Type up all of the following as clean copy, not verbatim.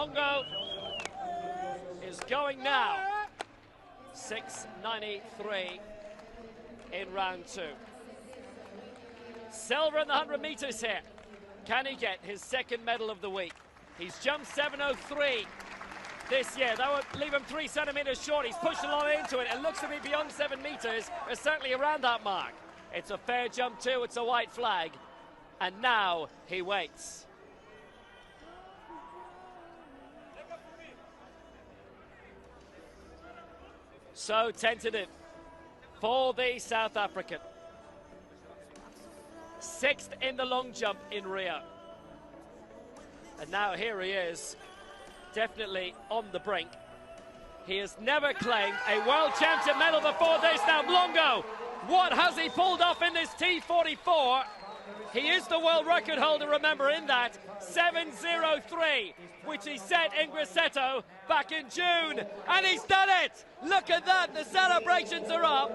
Mhlongo is going now. 6:93 in round 2. Silver in the 100 meters here. Can he get his second medal of the week? He's jumped 7:03 this year. That would leave him 3 centimeters short. He's pushed a lot into it. It looks to be beyond 7 meters. It's certainly around that mark. It's a fair jump too. It's a white flag. And now he waits. So tentative for the South African. 6th in the long jump in Rio. And now here he is, definitely on the brink. He has never claimed a world championship medal before this. Now Mhlongo, what has he pulled off in this T44? He is the world record holder, remember, in that 7:03, which he set in Grosseto back in June. And he's done it! Look at that, the celebrations are up.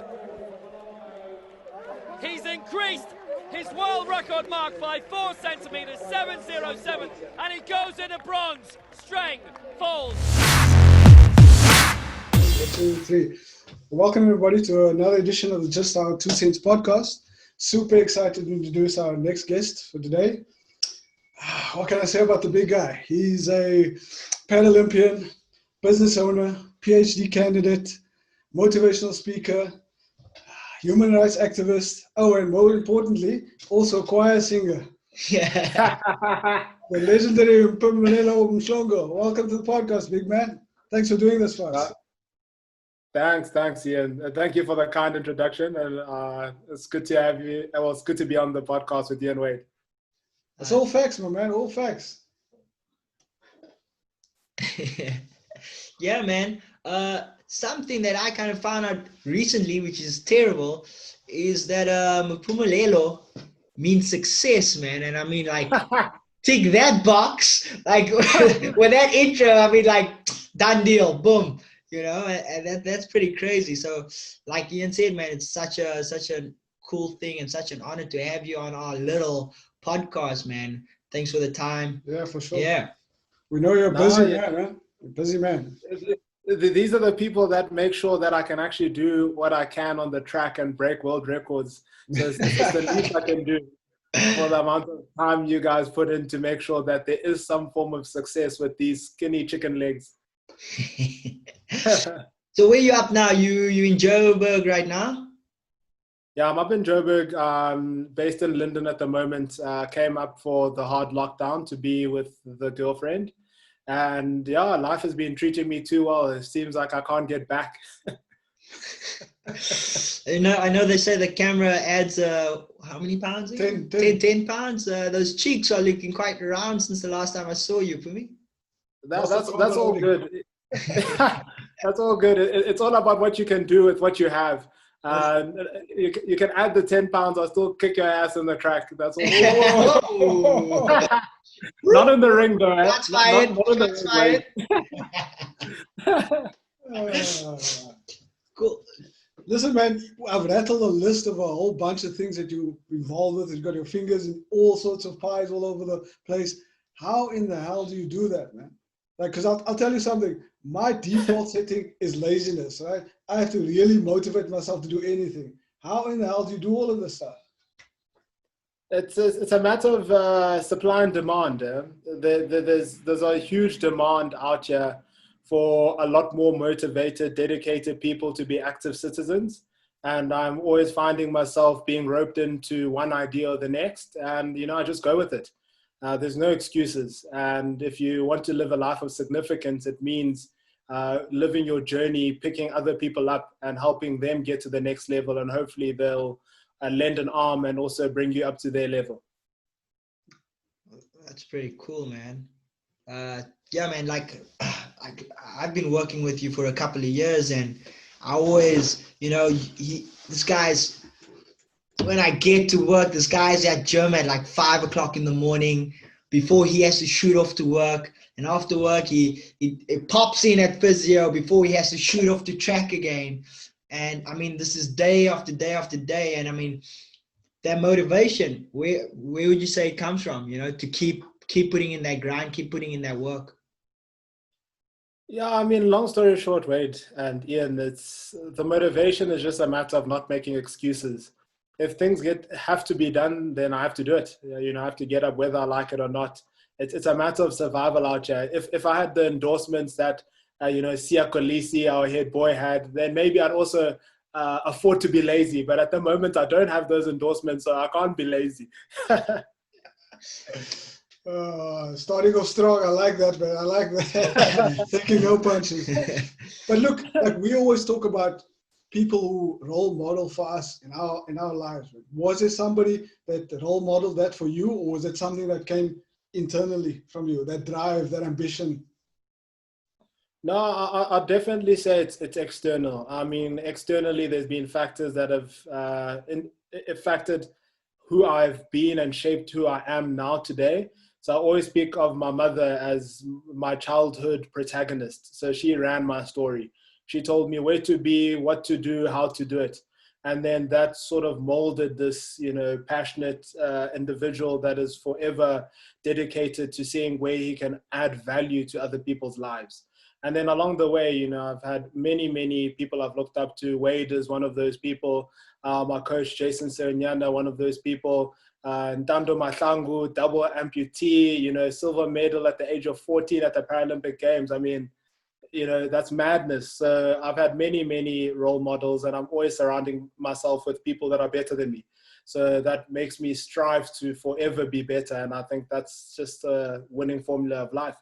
He's increased his world record mark by 4 centimeters, 7:07, and he goes into bronze. Strength falls. 2, 3. Welcome everybody to another edition of the Just Our 2 Cents podcast. Super excited to introduce our next guest for today. What can I say about the big guy? He's a Paralympian, business owner, PhD candidate, motivational speaker, human rights activist, and more importantly, also choir singer. Yeah. The legendary Mpumelelo Mhlongo. Welcome to the podcast, big man. Thanks for doing this for us. Thanks, Ian. Thank you for the kind introduction, and it's good to have you. Well, it's good to be on the podcast with you and Wade. It's all facts, my man. All facts. Yeah, man. Something that I kind of found out recently, which is terrible, is that Mpumelelo means success, man. And I mean, like, tick that box. Like, with that intro, I mean, like, done deal, boom. You know, and that's pretty crazy. So, like Ian said, man, it's such a cool thing and such an honor to have you on our little podcast, man. Thanks for the time. Yeah, for sure. Yeah. We know you're a busy man, man. You're a busy man. These are the people that make sure that I can actually do what I can on the track and break world records. So it's the least I can do for the amount of time you guys put in to make sure that there is some form of success with these skinny chicken legs. So where you up now? You in Joburg right now? Yeah, I'm up in Joburg, based in Linden at the moment. Came up for the hard lockdown to be with the girlfriend. And yeah, life has been treating me too well. It seems like I can't get back. I know they say the camera adds how many pounds? 10 pounds. Those cheeks are looking quite round since the last time I saw you, Pumi. That's all good. That's all good. It's all about what you can do with what you have. You can add the 10 pounds or still kick your ass in the track. That's all. Not in the ring though. That's fired. That's fired. Cool. Listen, man, I've rattled a list of a whole bunch of things that you're involved with. You've got your fingers in all sorts of pies all over the place. How in the hell do you do that, man? Like, because I'll tell you something. My default setting is laziness, right? I have to really motivate myself to do anything. How in the hell do you do all of this stuff? It's a matter of supply and demand. There's a huge demand out here for a lot more motivated, dedicated people to be active citizens. And I'm always finding myself being roped into one idea or the next. And, I just go with it. There's no excuses. And if you want to live a life of significance, it means living your journey, picking other people up and helping them get to the next level. And hopefully they'll lend an arm and also bring you up to their level. That's pretty cool, man. Yeah, man, like I've been working with you for a couple of years, and I always, this guy's, when I get to work, this guy's at gym at like 5 o'clock in the morning before he has to shoot off to work. And after work, he pops in at physio before he has to shoot off to track again. And I mean, this is day after day after day. And I mean, that motivation, where would you say it comes from, to keep putting in that grind, keep putting in that work? Yeah, I mean, long story short, Wade and Ian, it's the motivation is just a matter of not making excuses. If things have to be done, then I have to do it. I have to get up whether I like it or not. It's a matter of survival out here. If I had the endorsements that Sia Kolisi, our head boy, had, then maybe I'd also afford to be lazy. But at the moment, I don't have those endorsements, so I can't be lazy. Starting off strong, I like that, man. I like that. Taking no punches. But look, like we always talk about people who role model for us in our lives. Was there somebody that role modeled that for you, or was it something that came internally from you? That drive, that ambition. No, I'll definitely say it's external. I mean, externally, there's been factors that have affected who I've been and shaped who I am now today. So I always speak of my mother as my childhood protagonist. So she ran my story. She told me where to be, what to do, how to do it. And then that sort of molded this, passionate individual that is forever dedicated to seeing where he can add value to other people's lives. And then along the way, I've had many, many people I've looked up to. Wade is one of those people. My coach, Jason Serinyana, one of those people. Ntando Mahlangu, double amputee, silver medal at the age of 14 at the Paralympic Games. I mean, that's madness. So I've had many, many role models, and I'm always surrounding myself with people that are better than me. So that makes me strive to forever be better. And I think that's just a winning formula of life.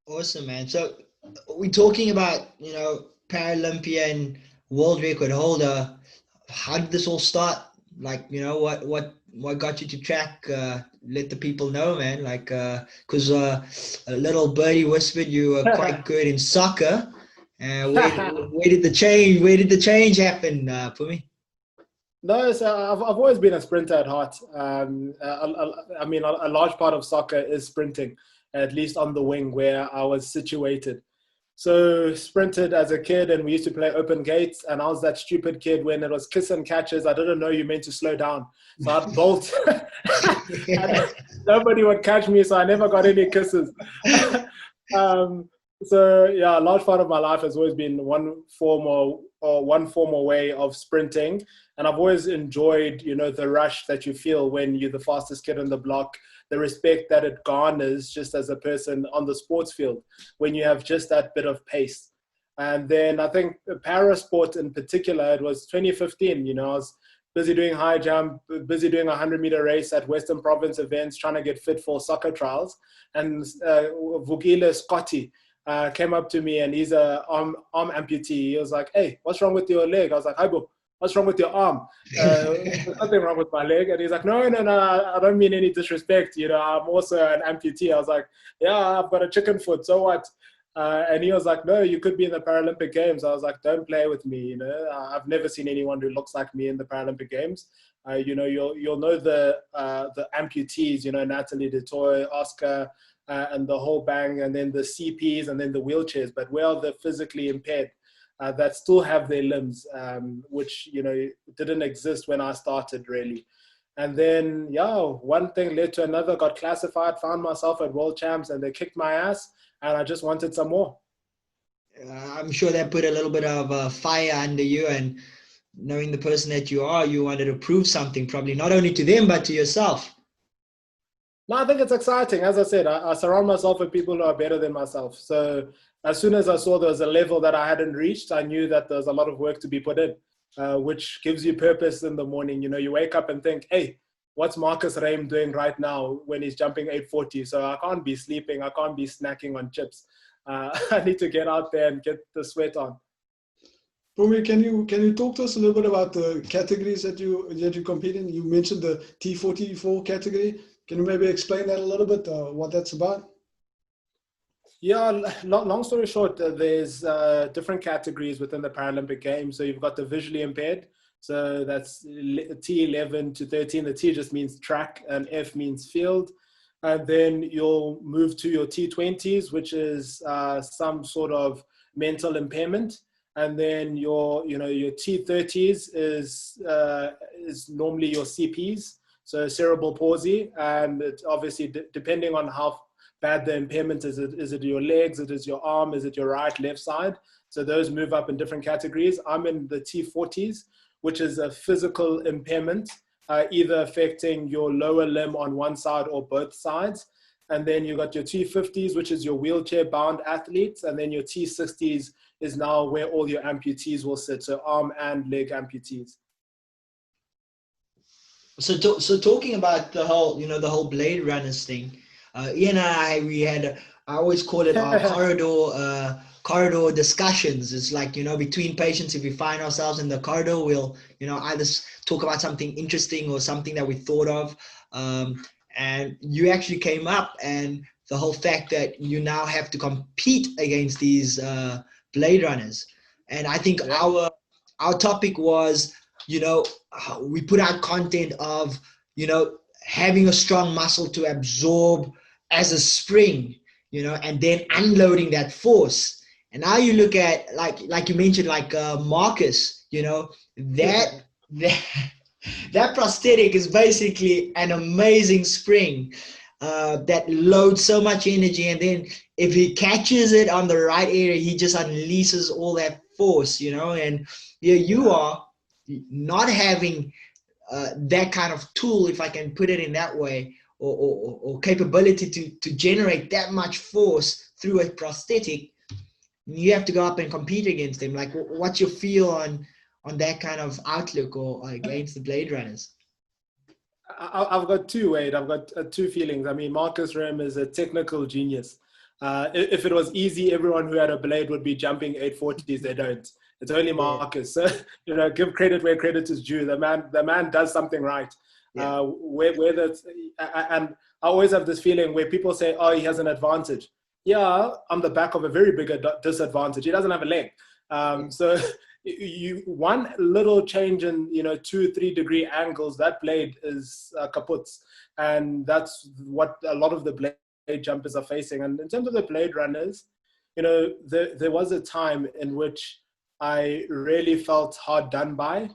Awesome, man. So we're talking about, Paralympian world record holder. How did this all start? Like, what got you to track? Let the people know, man. Like, because a little birdie whispered you were quite good in soccer. Where did the change? Where did the change happen for me? No, so I've always been a sprinter at heart. I mean, a large part of soccer is sprinting, at least on the wing where I was situated. So sprinted as a kid, and we used to play open gates, and I was that stupid kid when it was kiss and catches. I didn't know you meant to slow down. So I'd bolt. And nobody would catch me, so I never got any kisses. So yeah, a large part of my life has always been one form or way of sprinting. And I've always enjoyed, the rush that you feel when you're the fastest kid on the block, the respect that it garners just as a person on the sports field when you have just that bit of pace. And then I think para sport in particular, it was 2015, I was busy doing high jump, busy doing a 100-meter race at Western Province events, trying to get fit for soccer trials. And Vukile Scotty came up to me, and he's a arm amputee. He was like, "Hey, what's wrong with your leg?" I was like, "Hi, bro. What's wrong with your arm?" There's nothing wrong with my leg. And he's like, no, I don't mean any disrespect. I'm also an amputee. I was like, yeah, I've got a chicken foot. So what? And he was like, no, you could be in the Paralympic Games. I was like, don't play with me. I've never seen anyone who looks like me in the Paralympic Games. You'll know the amputees, Natalie DeToy, Oscar, and the whole bang, and then the CPs, and then the wheelchairs. But where are the physically impaired? That still have their limbs, which, didn't exist when I started really. And then, one thing led to another, got classified, found myself at World Champs, and they kicked my ass, and I just wanted some more. I'm sure that put a little bit of fire under you, and knowing the person that you are, you wanted to prove something, probably not only to them, but to yourself. No, I think it's exciting. As I said, I surround myself with people who are better than myself. So as soon as I saw there was a level that I hadn't reached, I knew that there's a lot of work to be put in, which gives you purpose in the morning. You wake up and think, hey, what's Marcus Raim doing right now when he's jumping 840? So I can't be sleeping. I can't be snacking on chips. I need to get out there and get the sweat on. Pumi, can you talk to us a little bit about the categories that you compete in? You mentioned the T44 category. Can you maybe explain that a little bit, what that's about? Yeah, long story short, there's different categories within the Paralympic Games. So you've got the visually impaired. So that's T11 to 13. The T just means track and F means field. And then you'll move to your T20s, which is some sort of mental impairment. And then your T30s is normally your CPs. So cerebral palsy, and it's obviously depending on how bad the impairment is. Is it your legs? Is it your arm? Is it your right, left side? So those move up in different categories. I'm in the T40s, which is a physical impairment, either affecting your lower limb on one side or both sides. And then you got your T50s, which is your wheelchair-bound athletes. And then your T60s is now where all your amputees will sit, so arm and leg amputees. So talking about the whole Blade Runners thing, Ian and I always call it our corridor discussions. It's like, between patients, if we find ourselves in the corridor, we'll, either talk about something interesting or something that we thought of. And you actually came up, and the whole fact that you now have to compete against these Blade Runners. And I think our topic was, we put out content of, having a strong muscle to absorb as a spring, and then unloading that force. And now you look at, like you mentioned, like Marcus, that prosthetic is basically an amazing spring that loads so much energy. And then if he catches it on the right area, he just unleashes all that force, and you are not having that kind of tool, if I can put it in that way, or capability to generate that much force through a prosthetic. You have to go up and compete against them. Like, what's your feel on that kind of outlook or against the Blade Runners? I've got two, Wade. I've got two feelings. I mean, Marcus Rem is a technical genius. If it was easy, everyone who had a blade would be jumping 840s. They don't. It's only Marcus. So, give credit where credit is due. The man does something right. Yeah. And I always have this feeling where people say, oh, he has an advantage. Yeah, on the back of a very big disadvantage. He doesn't have a leg. So one little change in 2-3 degree angles, that blade is kaput, and that's what a lot of the blade jumpers are facing. And in terms of the Blade Runners, there was a time in which I really felt hard done by,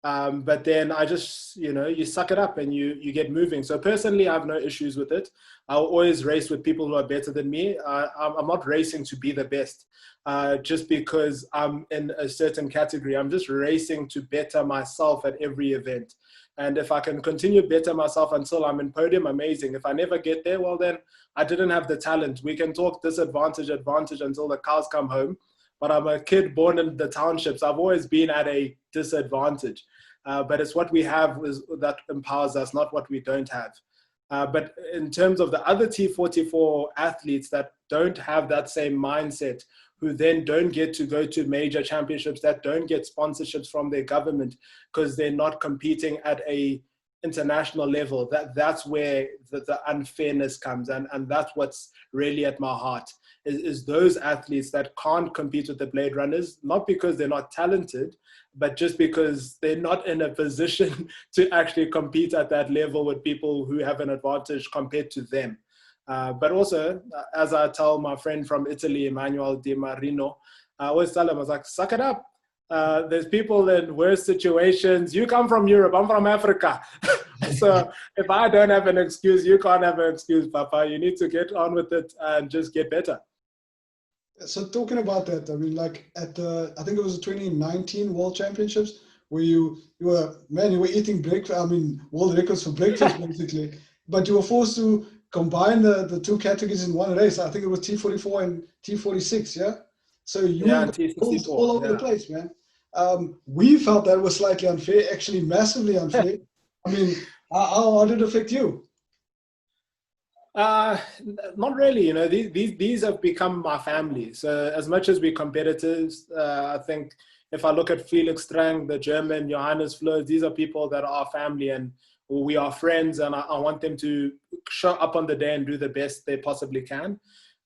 but then I just you suck it up and you get moving. So personally, I have no issues with it. I'll always race with people who are better than me. I'm not racing to be the best. Just because I'm in a certain category. I'm just racing to better myself at every event. And if I can continue better myself until I'm in podium, amazing. If I never get there, well, then I didn't have the talent. We can talk disadvantage, advantage until the cows come home. But I'm a kid born in the townships. I've always been at a disadvantage. But it's what we have that empowers us, not what we don't have. But in terms of the other T44 athletes that don't have that same mindset, who then don't get to go to major championships, that don't get sponsorships from their government because they're not competing at a international level, that's where the unfairness comes. And that's what's really at my heart, is those athletes that can't compete with the Blade Runners, not because they're not talented, but just because they're not in a position to actually compete at that level with people who have an advantage compared to them. But also, as I tell my friend from Italy, Emmanuel Di Marino, I always tell him, I was like, suck it up. There's people in worse situations. You come from Europe, I'm from Africa. So if I don't have an excuse, you can't have an excuse, Papa. You need to get on with it and just get better. So talking about that, I mean, like at the, I think it was the 2019 World Championships, where you were eating breakfast, I mean, world records for breakfast, basically. But you were forced to combine the two categories in one race. I think it was T44 and T46, yeah? So you were all over the place, man. We felt that was slightly unfair, actually massively unfair. I mean, how did it affect you? Not really, these have become my family. So as much as we're competitors, I think if I look at Felix Strang, the German, Johannes Fleurs, these are people that are family and we are friends, and I want them to show up on the day and do the best they possibly can.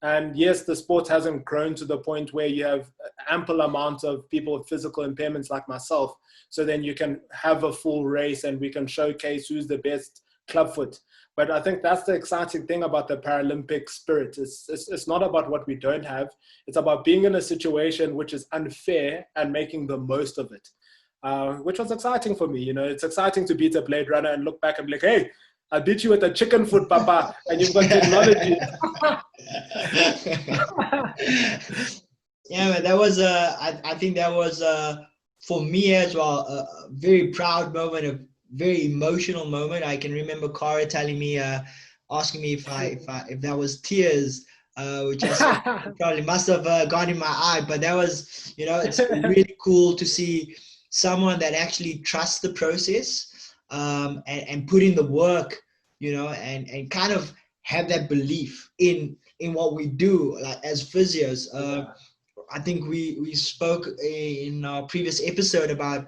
And yes, the sport hasn't grown to the point where you have ample amounts of people with physical impairments like myself. So then you can have a full race and we can showcase who's the best clubfoot. But I think that's the exciting thing about the Paralympic spirit. It's not about what we don't have. It's about being in a situation which is unfair and making the most of it. Which was exciting for me. It's exciting to beat a Blade Runner and look back and be like, hey, I beat you with a chicken foot, Papa, and you've got technology. Yeah, man, that was I think that was for me as well a very proud moment, a very emotional moment. I can remember Cara telling me, asking me if that was tears, which I said probably must have gone in my eye. But that was, it's really cool to see someone that actually trusts the process, and put in the work, and kind of have that belief in what we do, like as physios. I think we spoke in our previous episode about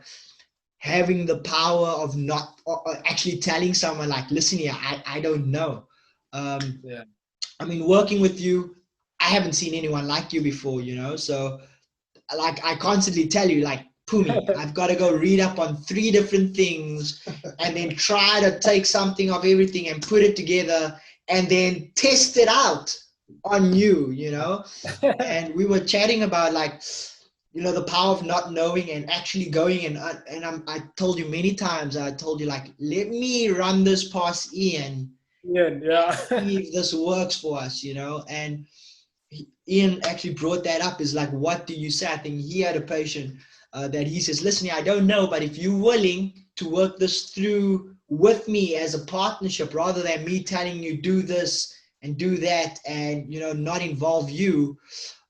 having the power of not actually telling someone like, listen here, I don't know. Yeah. I mean, working with you, I haven't seen anyone like you before, so like I constantly tell you like, Pumi, I've got to go read up on 3 different things and then try to take something of everything and put it together and then test it out on you, and we were chatting about like, the power of not knowing and actually going and I told you many times, I told you like, let me run this past Ian, yeah. see if this works for us, and Ian actually brought that up, is like, what do you say? I think he had a patient that he says, listen, I don't know, but if you're willing to work this through with me as a partnership, rather than me telling you do this and do that and, not involve you,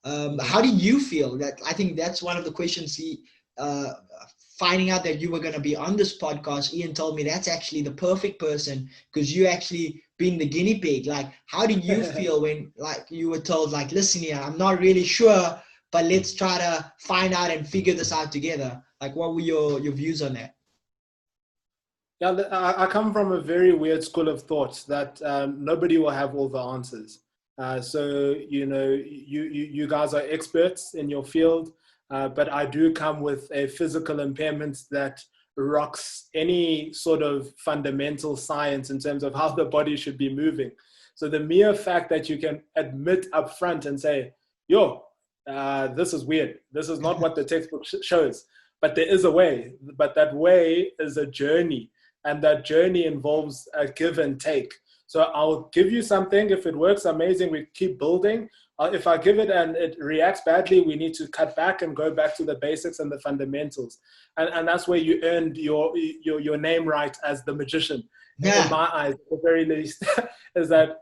how do you feel? That I think that's one of the questions finding out that you were going to be on this podcast, Ian told me that's actually the perfect person, because you actually been the guinea pig. Like, how do you feel when like you were told like, listen here, I'm not really sure, but let's try to find out and figure this out together? Like, what were your views on that? Yeah, I come from a very weird school of thought that nobody will have all the answers. So, you guys are experts in your field, but I do come with a physical impairment that rocks any sort of fundamental science in terms of how the body should be moving. So the mere fact that you can admit up front and say, this is weird. This is not what the textbook shows, but there is a way. But that way is a journey, and that journey involves a give and take. So I'll give you something. If it works, amazing, we keep building. If I give it and it reacts badly, we need to cut back and go back to the basics and the fundamentals. And that's where you earned your name right as the magician. Yeah. In my eyes, at the very least, is that,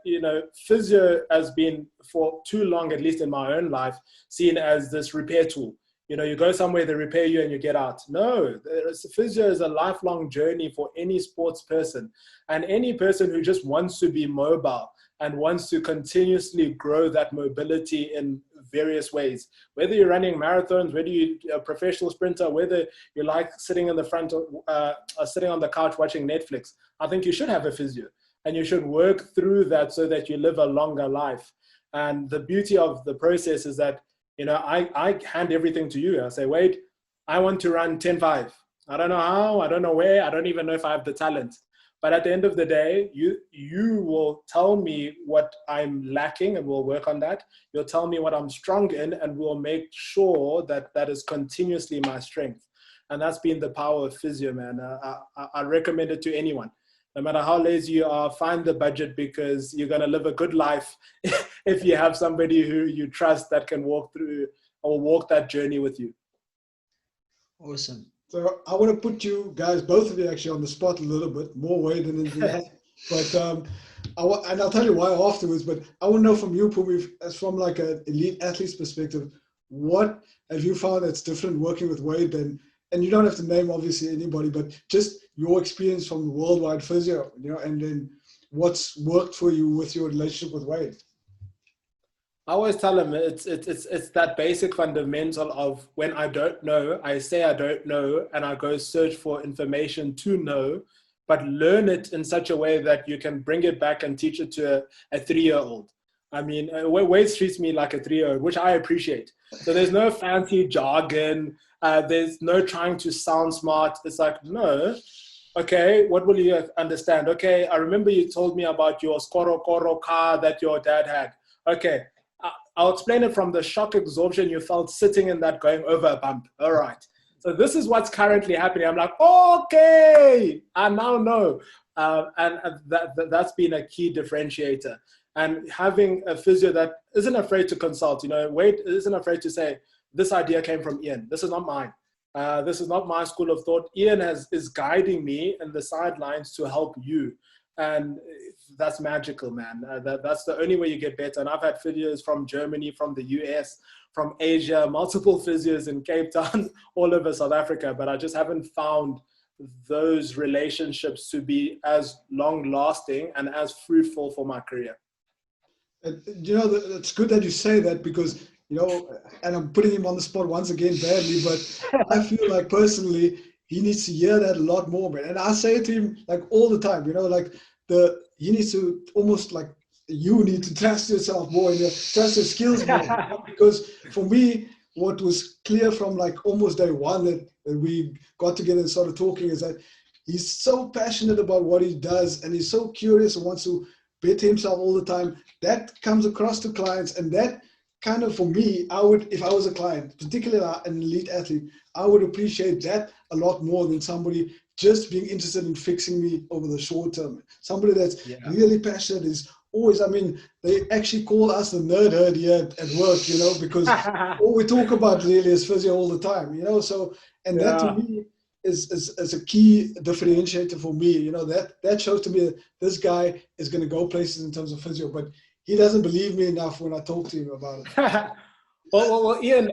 physio has been for too long, at least in my own life, seen as this repair tool. You go somewhere, they repair you and you get out. No, physio is a lifelong journey for any sports person, and any person who just wants to be mobile and wants to continuously grow that mobility in various ways. Whether you're running marathons, whether you're a professional sprinter, whether you like sitting in the front or sitting on the couch watching Netflix, I think you should have a physio, and you should work through that so that you live a longer life. And the beauty of the process is that, I hand everything to you. I say, Wade, I want to run 10.5. I don't know how, I don't know where, I don't even know if I have the talent. But at the end of the day, you will tell me what I'm lacking and we'll work on that. You'll tell me what I'm strong in and we'll make sure that that is continuously my strength. And that's been the power of physio, man. I recommend it to anyone. No matter how lazy you are, find the budget, because you're going to live a good life if you have somebody who you trust that can walk through or walk that journey with you. Awesome. So I want to put you guys, both of you actually, on the spot a little bit, more way than anything else. But and I'll tell you why afterwards, but I want to know from you, Pumi, as from like an elite athlete's perspective, what have you found that's different working with Wade? And you don't have to name obviously anybody, but just your experience from worldwide physio, and then what's worked for you with your relationship with Wade. I always tell them it's that basic fundamental of, when I don't know, I say I don't know, and I go search for information to know, but learn it in such a way that you can bring it back and teach it to a 3-year-old. I mean, Wade treats me like a 3-year-old, which I appreciate. So there's no fancy jargon. There's no trying to sound smart. It's like, no, okay, what will you understand? Okay, I remember you told me about your Skoro car that your dad had. Okay, I'll explain it from the shock absorption you felt sitting in that going over a bump. All right. So this is what's currently happening. I'm like, okay, I now know. That's been a key differentiator. And having a physio that isn't afraid to consult, Wade isn't afraid to say, this idea came from Ian. This is not mine. This is not my school of thought. Ian is guiding me in the sidelines to help you. And that's magical, man. That's the only way you get better. And I've had physios from Germany, from the US, from Asia, multiple physios in Cape Town, all over South Africa. But I just haven't found those relationships to be as long lasting and as fruitful for my career. It's good that you say that, because, and I'm putting him on the spot once again badly, but I feel like personally, he needs to hear that a lot more, man. And I say it to him like all the time, he needs to almost like, you need to trust yourself more and trust your skills more. Because for me, what was clear from like almost day one that we got together and started talking is that he's so passionate about what he does, and he's so curious and wants to better himself all the time. That comes across to clients, and that kind of, for me, if I was a client, particularly an elite athlete, I would appreciate that a lot more than somebody just being interested in fixing me over the short term. Somebody that's really passionate is always, they actually call us the nerd herd here at work, because all we talk about really is physio all the time, so, and that to me is a key differentiator for me, that shows to me that this guy is going to go places in terms of physio, but he doesn't believe me enough when I talk to him about it. well, Ian,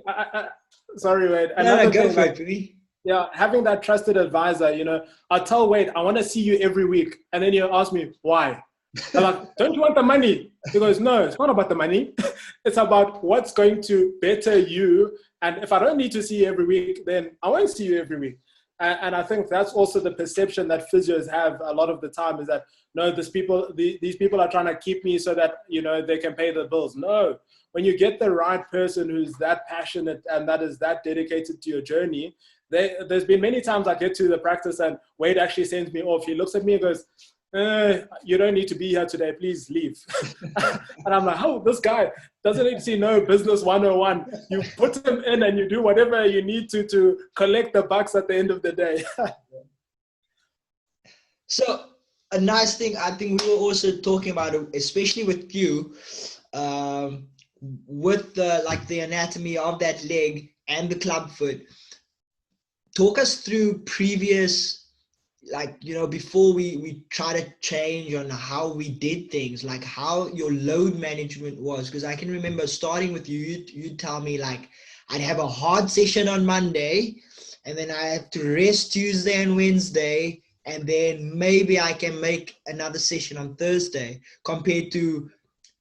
sorry, Wade. Go for it. Yeah, having that trusted advisor, I tell Wade, I want to see you every week. And then he'll ask me, why? I'm like, don't you want the money? He goes, no, it's not about the money. It's about what's going to better you. And if I don't need to see you every week, then I won't see you every week. And I think that's also the perception that physios have a lot of the time, is that, no, these people are trying to keep me so that, they can pay the bills. No, when you get the right person who's that passionate and that is that dedicated to your journey, there's been many times I get to the practice and Wade actually sends me off. He looks at me and goes, you don't need to be here today, please leave. And I'm like, oh, this guy doesn't need to see no business 101. You put him in and you do whatever you need to collect the bucks at the end of the day. So a nice thing, I think we were also talking about, especially with you, with the anatomy of that leg and the club foot. Talk us through previous, before we try to change on how we did things, like how your load management was. Because I can remember starting with you, you'd tell me like, I'd have a hard session on Monday, and then I have to rest Tuesday and Wednesday, and then maybe I can make another session on Thursday, compared to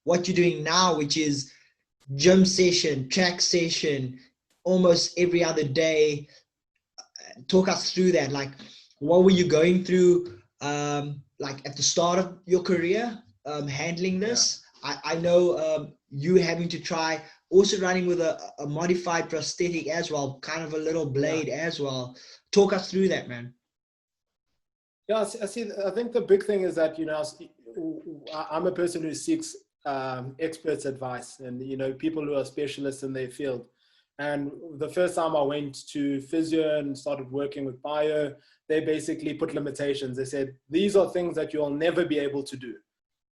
what you're doing now, which is gym session, track session, almost every other day. Talk us through that. Like, what were you going through, at the start of your career, handling this? Yeah. I know you having to try, also running with a modified prosthetic as well, kind of a little blade as well. Talk us through that, man. Yeah, I think the big thing is that, I'm a person who seeks experts' advice and, people who are specialists in their field. And the first time I went to physio and started working with bio, they basically put limitations. They said, these are things that you'll never be able to do.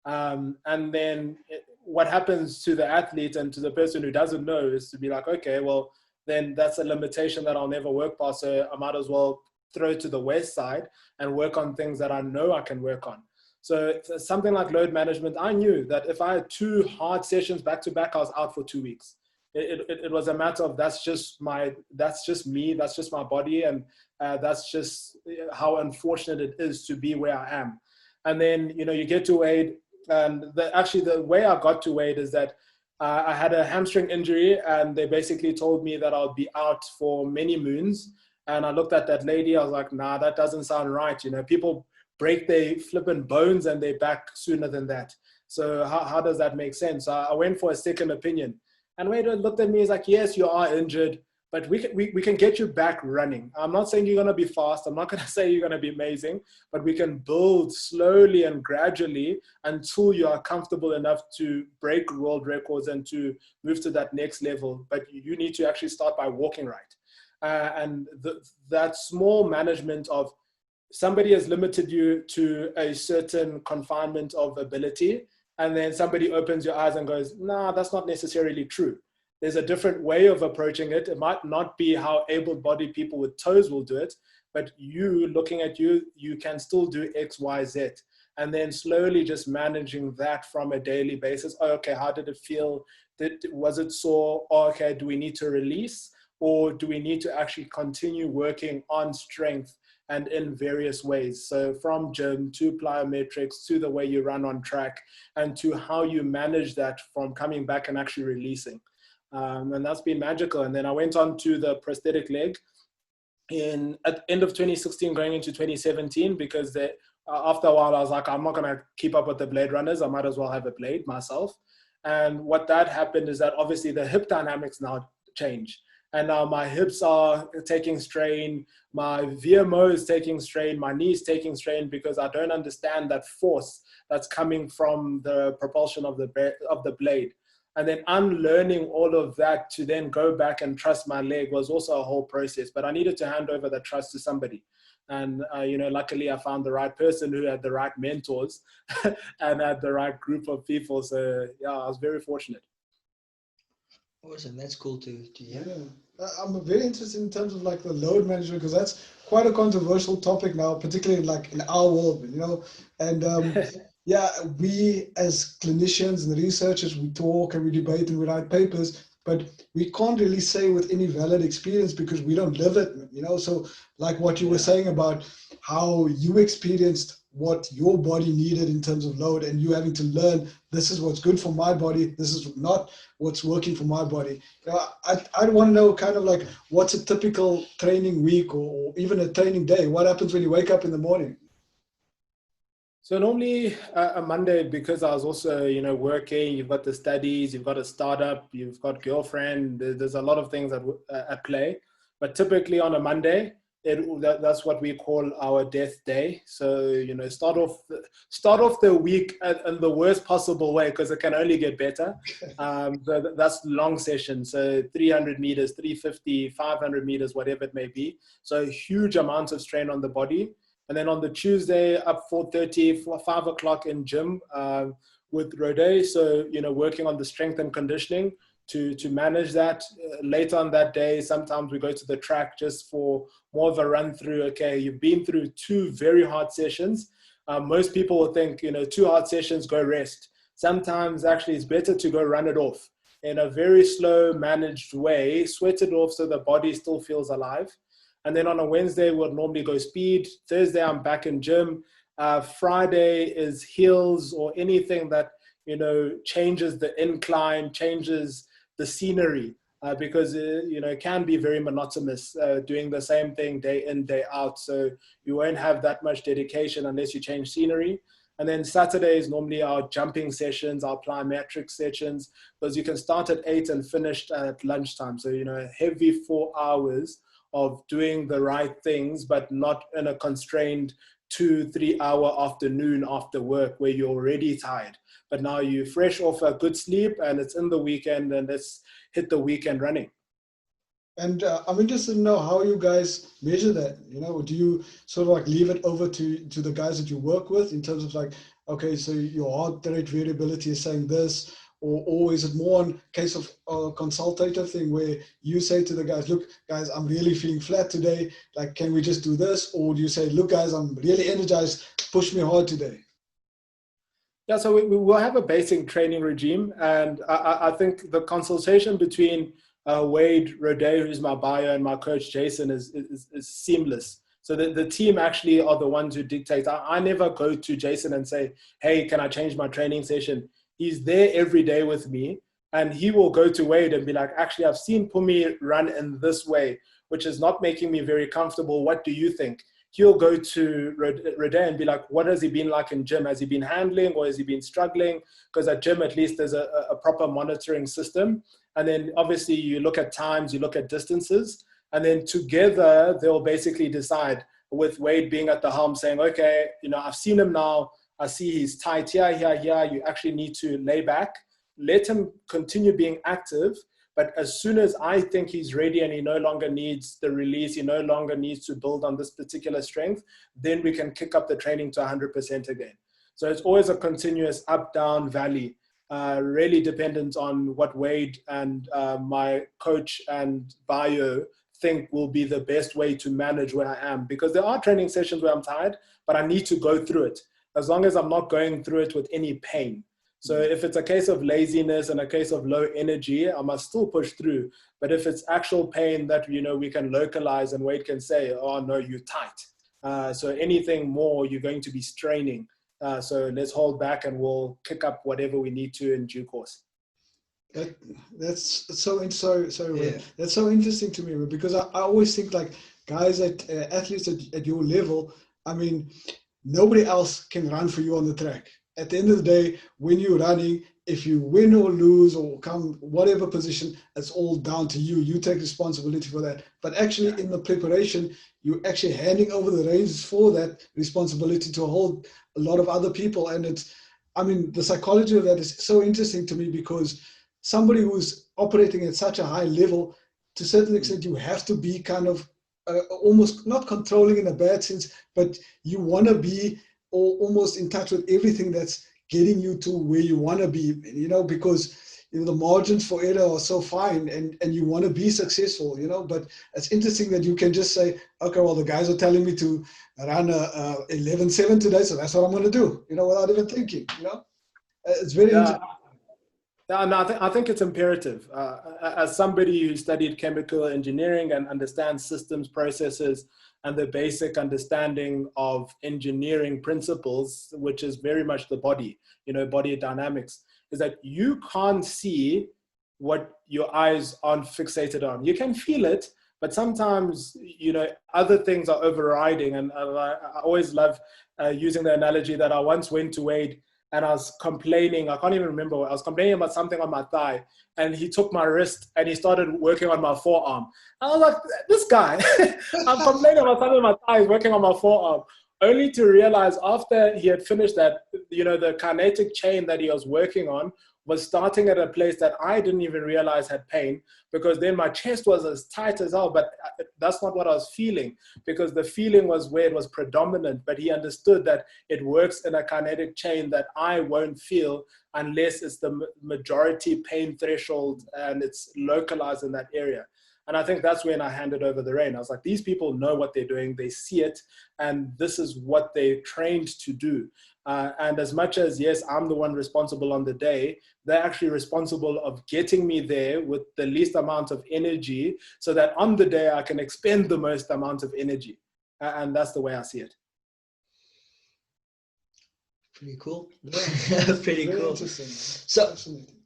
And then what happens to the athlete and to the person who doesn't know is to be like, okay, well, then that's a limitation that I'll never work past. So I might as well throw it to the west side and work on things that I know I can work on. So something like load management, I knew that if I had 2 hard sessions back to back, I was out for 2 weeks. It was a matter of that's just me, that's just my body, and that's just how unfortunate it is to be where I am. And then you get to Wade, and the way I got to Wade is that I had a hamstring injury, and they basically told me that I'll be out for many moons. And I looked at that lady, I was like, nah, that doesn't sound right. People break their flipping bones and they're back sooner than that. So how does that make sense? I went for a second opinion. And Wade looked at me, he's like, yes, you are injured, but we can get you back running. I'm not saying you're going to be fast. I'm not going to say you're going to be amazing, but we can build slowly and gradually until you are comfortable enough to break world records and to move to that next level. But you need to actually start by walking right. And that small management of somebody has limited you to a certain confinement of ability, and then somebody opens your eyes and goes, nah, that's not necessarily true. There's a different way of approaching it. It might not be how able-bodied people with toes will do it, but you, looking at you, you can still do X, Y, Z. And then slowly just managing that from a daily basis. Oh, okay, how did it feel? Was it sore? Oh, okay, do we need to release? Or do we need to actually continue working on strength and in various ways? So from gym to plyometrics to the way you run on track and to how you manage that from coming back and actually releasing. And that's been magical. And then I went on to the prosthetic leg at the end of 2016 going into 2017, because after a while I was like, I'm not going to keep up with the blade runners. I might as well have a blade myself. And what that happened is that obviously the hip dynamics now change. And now my hips are taking strain, my VMO is taking strain, my knees taking strain, because I don't understand that force that's coming from the propulsion of the blade. And then unlearning all of that to then go back and trust my leg was also a whole process. But I needed to hand over that trust to somebody. And, luckily I found the right person who had the right mentors and had the right group of people. So, yeah, I was very fortunate. Awesome. That's cool to hear. Yeah. I'm very interested in terms of like the load management, because that's quite a controversial topic now, particularly like in our world, and yeah, we as clinicians and researchers, we talk and we debate and we write papers, but we can't really say with any valid experience because we don't live it, so like what you were saying about how you experienced what your body needed in terms of load, and you having to learn, this is what's good for my body, this is not what's working for my body. I want to know kind of like what's a typical training week or even a training day. What happens when you wake up in the morning? So normally a Monday, because I was also, working, you've got the studies, you've got a startup, you've got girlfriend, there's a lot of things at play. But typically on a Monday, that's what we call our death day. So, start off the week in the worst possible way, because it can only get better. That's long sessions. So 300 meters, 350, 500 meters, whatever it may be. So huge amounts of strain on the body. And then on the Tuesday, up 4:30, 5 o'clock in gym with Rode. So, working on the strength and conditioning to manage that. Later on that day, sometimes we go to the track just for more of a run through. Okay, you've been through 2 very hard sessions. Most people will think, 2 hard sessions, go rest. Sometimes actually it's better to go run it off in a very slow, managed way, sweat it off so the body still feels alive. And then on a Wednesday, we'll normally go speed. Thursday, I'm back in gym. Friday is hills or anything that, changes the incline, changes the scenery, because, it can be very monotonous doing the same thing day in, day out. So you won't have that much dedication unless you change scenery. And then Saturday is normally our jumping sessions, our plyometric sessions, because you can start at 8 and finish at lunchtime. So, heavy 4 hours of doing the right things, but not in a constrained 2-3 hour afternoon after work where you're already tired. But now you're fresh off a good sleep and it's in the weekend, and let's hit the weekend running. And I'm interested to know how you guys measure that. Do you sort of like leave it over to the guys that you work with in terms of like, okay, so your heart rate variability is saying this, or is it more on case of a consultative thing where you say to the guys, look, guys, I'm really feeling flat today. Like, can we just do this? Or do you say, look, guys, I'm really energized. Push me hard today. Yeah, so we will have a basic training regime. And I think the consultation between Wade Rode, who's my bio, and my coach Jason is seamless. So the team actually are the ones who dictate. I never go to Jason and say, hey, can I change my training session? He's there every day with me, and he will go to Wade and be like, actually, I've seen Pumi run in this way, which is not making me very comfortable. What do you think? He'll go to Rode and be like, what has he been like in gym? Has he been handling or has he been struggling? Because at gym, at least there's a proper monitoring system. And then obviously you look at times, you look at distances, and then together they'll basically decide, with Wade being at the helm saying, okay, I've seen him now. I see he's tight here. You actually need to lay back, let him continue being active, But as soon as I think he's ready and he no longer needs the release, he no longer needs to build on this particular strength, then we can kick up the training to 100% again. So it's always a continuous up, down, valley, really dependent on what Wade and my coach and bio think will be the best way to manage where I am. Because there are training sessions where I'm tired, but I need to go through it, as long as I'm not going through it with any pain. So if it's a case of laziness and a case of low energy, I must still push through. But if it's actual pain that, you know, we can localize and Wade can say, oh no, you're tight. So anything more, you're going to be straining. So let's hold back and we'll kick up whatever we need to in due course. That's so that's so interesting to me, because I always think like guys athletes at your level, I mean, nobody else can run for you on the track. At the end of the day, when you're running, if you win or lose or come whatever position, it's all down to you. You take responsibility for that. But actually in the preparation, you're actually handing over the reins for that responsibility to hold a lot of other people. And it's, I mean, the psychology of that is so interesting to me, because somebody who's operating at such a high level, to a certain extent, you have to be kind of almost not controlling in a bad sense, but you want to be almost in touch with everything that's getting you to where you want to be, you know, because, you know, the margins for error are so fine, and you want to be successful, you know. But it's interesting that you can just say, okay, well, the guys are telling me to run 11:7 today, so that's what I'm going to do, you know, without even thinking, you know. It's very interesting. Yeah, no, I think it's imperative. As somebody who studied chemical engineering and understands systems, processes, and the basic understanding of engineering principles, which is very much the body, you know, body dynamics, is that you can't see what your eyes aren't fixated on. You can feel it, but sometimes, you know, other things are overriding. And I always love using the analogy that I once went to Wade and I was complaining. I can't even remember. I was complaining about something on my thigh, and he took my wrist and he started working on my forearm. I was like, this guy, I'm complaining about something on my thigh, he's working on my forearm. Only to realize after he had finished that, you know, the kinetic chain that he was working on was starting at a place that I didn't even realize had pain, because then my chest was as tight as hell, but that's not what I was feeling, because the feeling was where it was predominant. But he understood that it works in a kinetic chain that I won't feel unless it's the majority pain threshold and it's localized in that area. And I think that's when I handed over the rein. I was like, these people know what they're doing, they see it, and this is what they're trained to do. And as much as, yes, I'm the one responsible on the day, they're actually responsible of getting me there with the least amount of energy, so that on the day I can expend the most amount of energy. And that's the way I see it. Pretty cool. Yeah. Pretty Very cool. interesting. So Fascinating.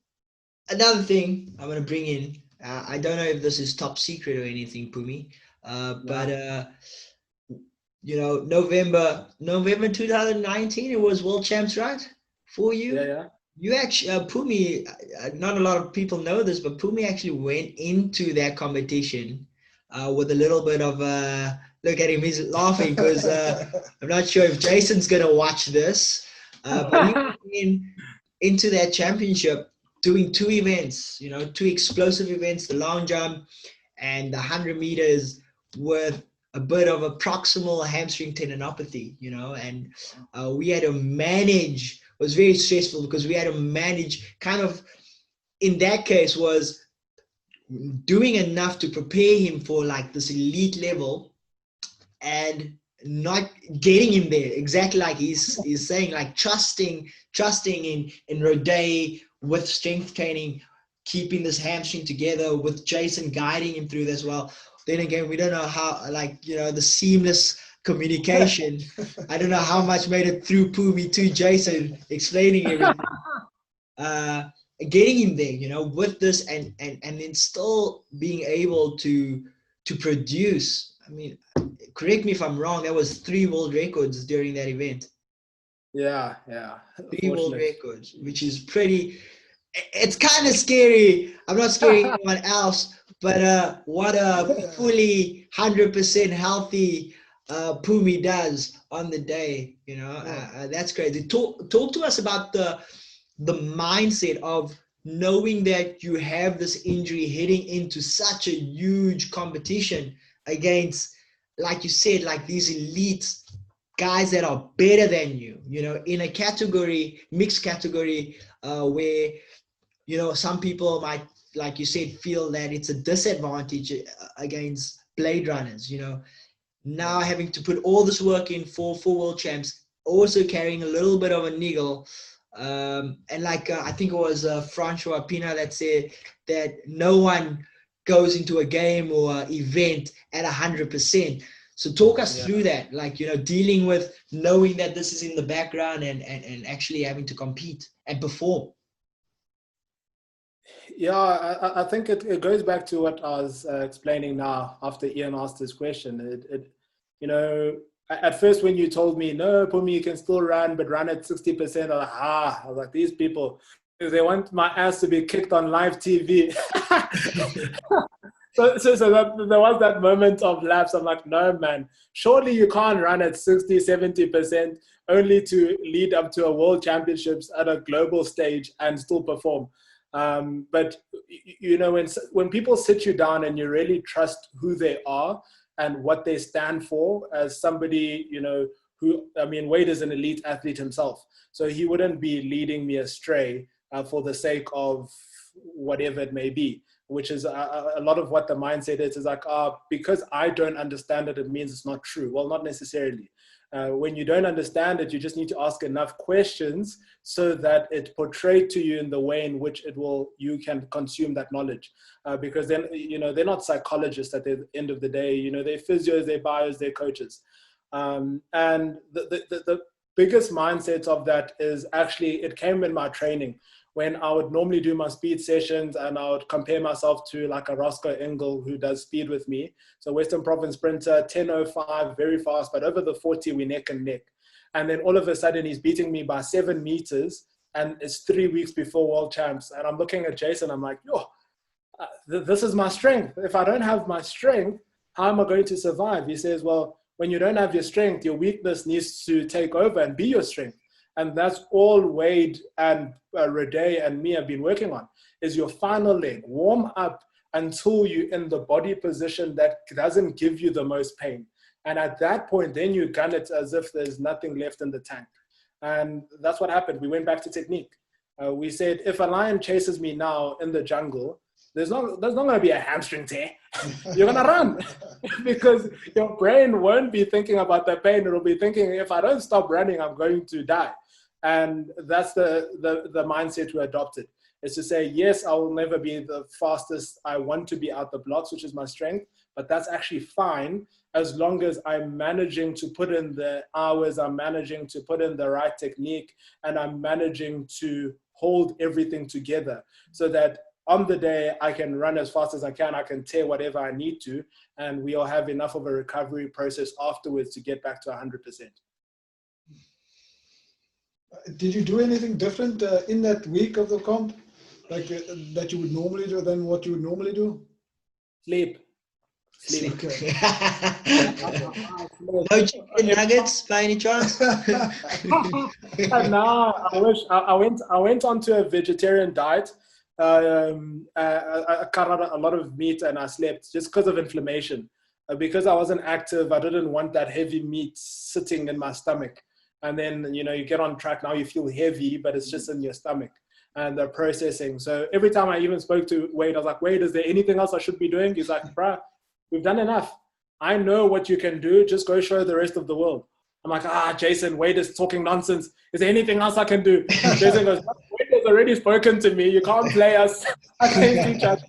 another thing I'm going to bring in, I don't know if this is top secret or anything, Pumi, but you know, November 2019, it was World Champs, right? For you? Yeah. You actually, Pumi, not a lot of people know this, but Pumi actually went into that competition with a little bit of look at him, he's laughing because I'm not sure if Jason's going to watch this, but he went into that championship doing two events, you know, two explosive events, the long jump and the 100 meters, with a bit of a proximal hamstring tendinopathy, you know, and we had to manage. It was very stressful because we had to manage, kind of in that case was doing enough to prepare him for like this elite level and not getting him there, exactly like he's saying, like trusting in Rodé with strength training, keeping this hamstring together, with Jason guiding him through this. Well, then again, we don't know how, like, you know, the seamless communication. I don't know how much made it through Pumi to Jason explaining everything. Getting him there, you know, with this and then still being able to produce. I mean, correct me if I'm wrong, there was 3 world records during that event. Yeah. 3 world records, which is pretty, it's kind of scary. I'm not scaring anyone else, but what a fully 100% healthy Pumi does on the day, you know, that's crazy. Talk to us about the mindset of knowing that you have this injury heading into such a huge competition against, like you said, like these elite guys that are better than you, you know, in a category, mixed category, where, you know, some people might, like you said, feel that it's a disadvantage against blade runners, you know. Now having to put all this work in for world champs, also carrying a little bit of a niggle. And like, I think it was Francois Pina that said that no one goes into a game or event at 100%. So talk us through that, like, you know, dealing with knowing that this is in the background and actually having to compete and perform. Yeah, I think it goes back to what I was explaining now after Ian asked this question. You know, at first when you told me, no, Pumi, you can still run, but run at 60%, I was like, these people, they want my ass to be kicked on live TV. So there was that moment of lapse. I'm like, no, man, surely you can't run at 60, 70% only to lead up to a world championships at a global stage and still perform. But, you know, when people sit you down and you really trust who they are and what they stand for, as somebody, you know, who, I mean, Wade is an elite athlete himself. So he wouldn't be leading me astray for the sake of whatever it may be, which is a lot of what the mindset is like, because I don't understand it, it means it's not true. Well, not necessarily. When you don't understand it, you just need to ask enough questions so that it's portrayed to you in the way in which you can consume that knowledge. Because then, you know, they're not psychologists at the end of the day. You know, they're physios, they're bios, they're coaches. And the biggest mindset of that is actually, it came in my training. When I would normally do my speed sessions and I would compare myself to like a Roscoe Engel who does speed with me. So Western Province sprinter, 10:05, very fast, but over the 40, we neck and neck. And then all of a sudden he's beating me by 7 meters and it's 3 weeks before world champs. And I'm looking at Jason, I'm like, this is my strength. If I don't have my strength, how am I going to survive? He says, well, when you don't have your strength, your weakness needs to take over and be your strength. And that's all Wade and Rade and me have been working on, is your final leg. Warm up until you're in the body position that doesn't give you the most pain. And at that point, then you gun it as if there's nothing left in the tank. And that's what happened. We went back to technique. We said, if a lion chases me now in the jungle, there's not going to be a hamstring tear. You're going to run because your brain won't be thinking about the pain. It'll be thinking, if I don't stop running, I'm going to die. And that's the mindset we adopted, is to say, yes, I will never be the fastest. I want to be out the blocks, which is my strength, but that's actually fine as long as I'm managing to put in the hours, I'm managing to put in the right technique, and I'm managing to hold everything together so that on the day I can run as fast as I can tear whatever I need to, and we'll have enough of a recovery process afterwards to get back to 100%. Did you do anything different in that week of the comp, like that you would normally do than what you would normally do? Sleep. Okay. No chicken nuggets by any chance? No, I wish I went onto a vegetarian diet. I cut out a lot of meat and I slept just because of inflammation. Because I wasn't active, I didn't want that heavy meat sitting in my stomach. And then, you know, you get on track, now you feel heavy, but it's just in your stomach and the processing. So every time I even spoke to Wade, I was like, Wade, is there anything else I should be doing? He's like, bruh, we've done enough. I know what you can do. Just go show the rest of the world. I'm like, Jason, Wade is talking nonsense. Is there anything else I can do? Jason goes, Wade has already spoken to me. You can't play us against each other.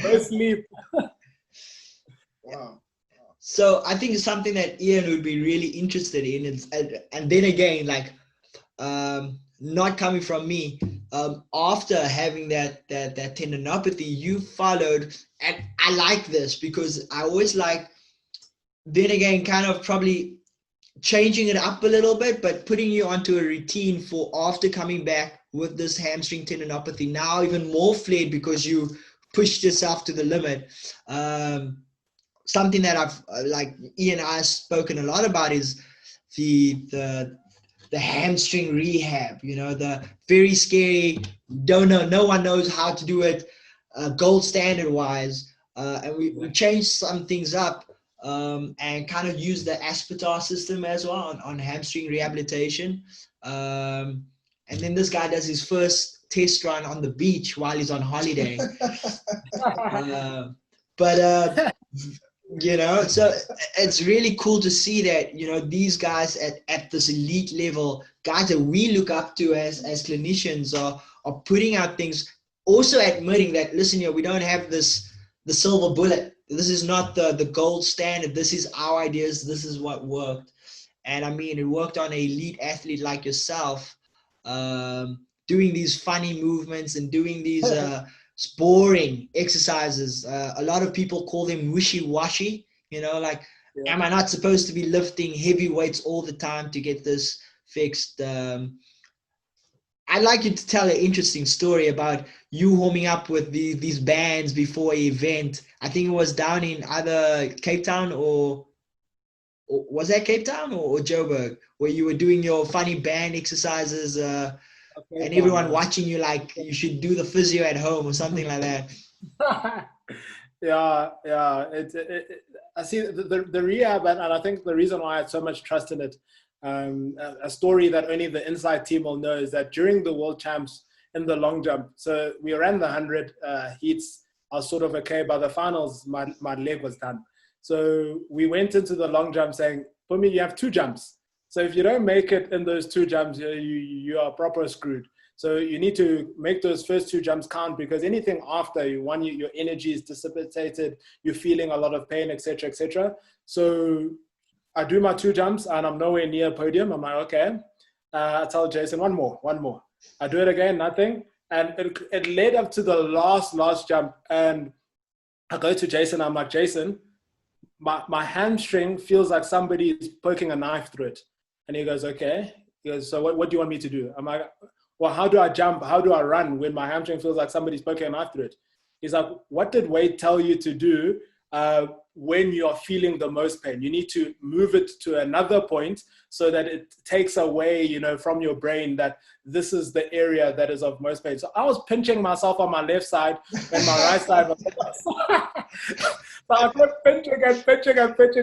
Go sleep. Wow. So I think it's something that Ian would be really interested in. And then again, like, not coming from me, after having that tendinopathy, you followed, and I like this because I always like, then again, kind of probably changing it up a little bit, but putting you onto a routine for after coming back with this hamstring tendinopathy, now even more flared because you pushed yourself to the limit. Something that I've, like Ian and I have spoken a lot about, is the the hamstring rehab, you know, the very scary, no one knows how to do it, gold standard wise. And we changed some things up and kind of used the Aspetar system as well on hamstring rehabilitation. And then this guy does his first test run on the beach while he's on holiday. You know, so it's really cool to see that, you know, these guys at this elite level, guys that we look up to as clinicians are putting out things, also admitting that, listen, we don't have the silver bullet. This is not the gold standard. This is our ideas. This is what worked. And I mean, it worked on an elite athlete like yourself, doing these funny movements and doing these boring exercises. A lot of people call them wishy-washy, you know, like, am I not supposed to be lifting heavy weights all the time to get this fixed? I'd like you to tell an interesting story about you warming up with these bands before an event. I think it was down in either Cape Town or was that Cape Town or Joburg, where you were doing your funny band exercises and everyone watching you like you should do the physio at home or something like that. Yeah. I see the rehab, and I think the reason why I had so much trust in it, a story that only the inside team will know, is that during the World Champs in the long jump, so we ran the 100 heats. I was sort of okay. By the finals, my leg was done. So we went into the long jump saying, Pumi, you have 2 jumps. So if you don't make it in those 2 jumps, you are proper screwed. So you need to make those first 2 jumps count, because anything after, your energy is dissipated, you're feeling a lot of pain, etc., etc. So I do my 2 jumps and I'm nowhere near podium. I'm like, okay. I tell Jason, one more. I do it again, nothing. And it led up to the last jump. And I go to Jason, I'm like, Jason, my hamstring feels like somebody is poking a knife through it. And he goes, okay. He goes, so what do you want me to do? I'm like, well, how do I jump? How do I run when my hamstring feels like somebody's poking a knife through it? He's like, what did Wade tell you to do when you're feeling the most pain? You need to move it to another point so that it takes away, from your brain that this is the area that is of most pain. So I was pinching myself on my left side and my right side was so I kept pinching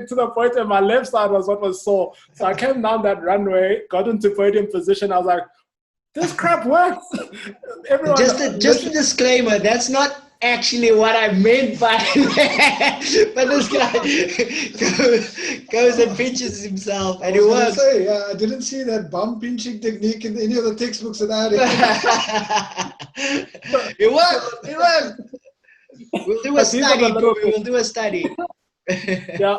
to the point where my left side was what was sore. So I came down that runway, got into podium position. I was like, this crap works. Everyone, just a disclaimer, that's not actually what I meant by that. But this guy goes and pinches himself and it works. I didn't see that bum pinching technique in any of the textbooks that I read. It worked. We'll do a study. Yeah,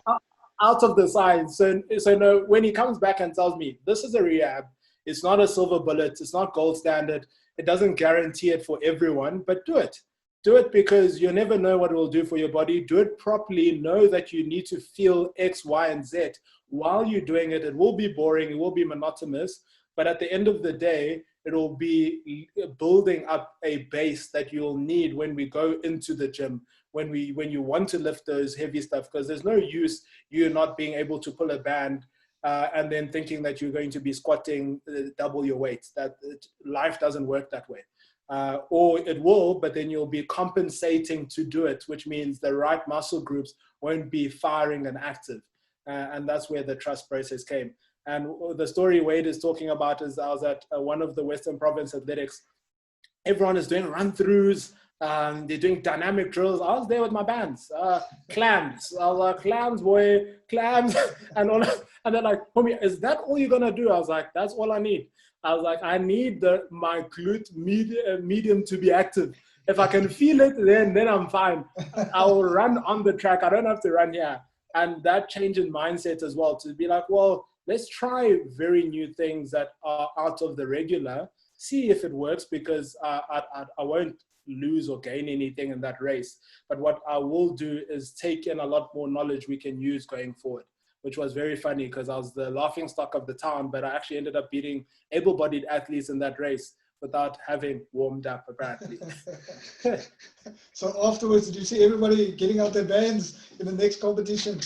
out of the science. So no, when he comes back and tells me, this is a rehab, it's not a silver bullet, it's not gold standard, it doesn't guarantee it for everyone, but do it. Do it because you never know what it will do for your body. Do it properly. Know that you need to feel X, Y, and Z. While you're doing it, it will be boring, it will be monotonous, but at the end of the day, it will be building up a base that you'll need when we go into the gym, when you want to lift those heavy stuff, because there's no use you not being able to pull a band and then thinking that you're going to be squatting double your weight. Life doesn't work that way. Or it will, but then you'll be compensating to do it, which means the right muscle groups won't be firing and active. And that's where the trust process came. And the story Wade is talking about is I was at one of the Western Province athletics. Everyone is doing run-throughs. They're doing dynamic drills. I was there with my bands, clams. I was like, clams, boy, clams. And they're like, homie, is that all you're going to do? I was like, that's all I need. I was like, I need my glute medium to be active. If I can feel it, then I'm fine. I will run on the track. I don't have to run here. And that change in mindset as well, to be like, well, let's try very new things that are out of the regular, see if it works, because I won't lose or gain anything in that race. But what I will do is take in a lot more knowledge we can use going forward, which was very funny because I was the laughing stock of the town, but I actually ended up beating able-bodied athletes in that race without having warmed up, apparently. So afterwards, did you see everybody getting out their bands in the next competition?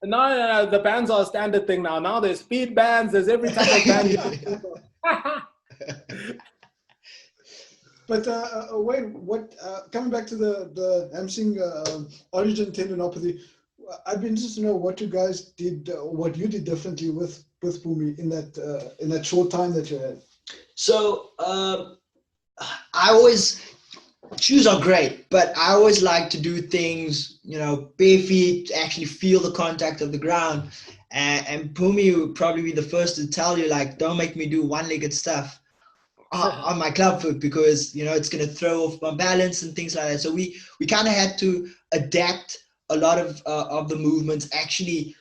No, the bands are a standard thing now. Now there's speed bands, there's every type of band. But Wayne, what coming back to the hamstring origin tendinopathy, I'd be interested to know what you guys did, what you did differently with Pumi in that short time that you had. So I always, shoes are great, but I always like to do things, bare feet, actually feel the contact of the ground. And Pumi would probably be the first to tell you, like, don't make me do one-legged stuff on my club foot, because it's going to throw off my balance and things like that. So we kind of had to adapt a lot of the movements, actually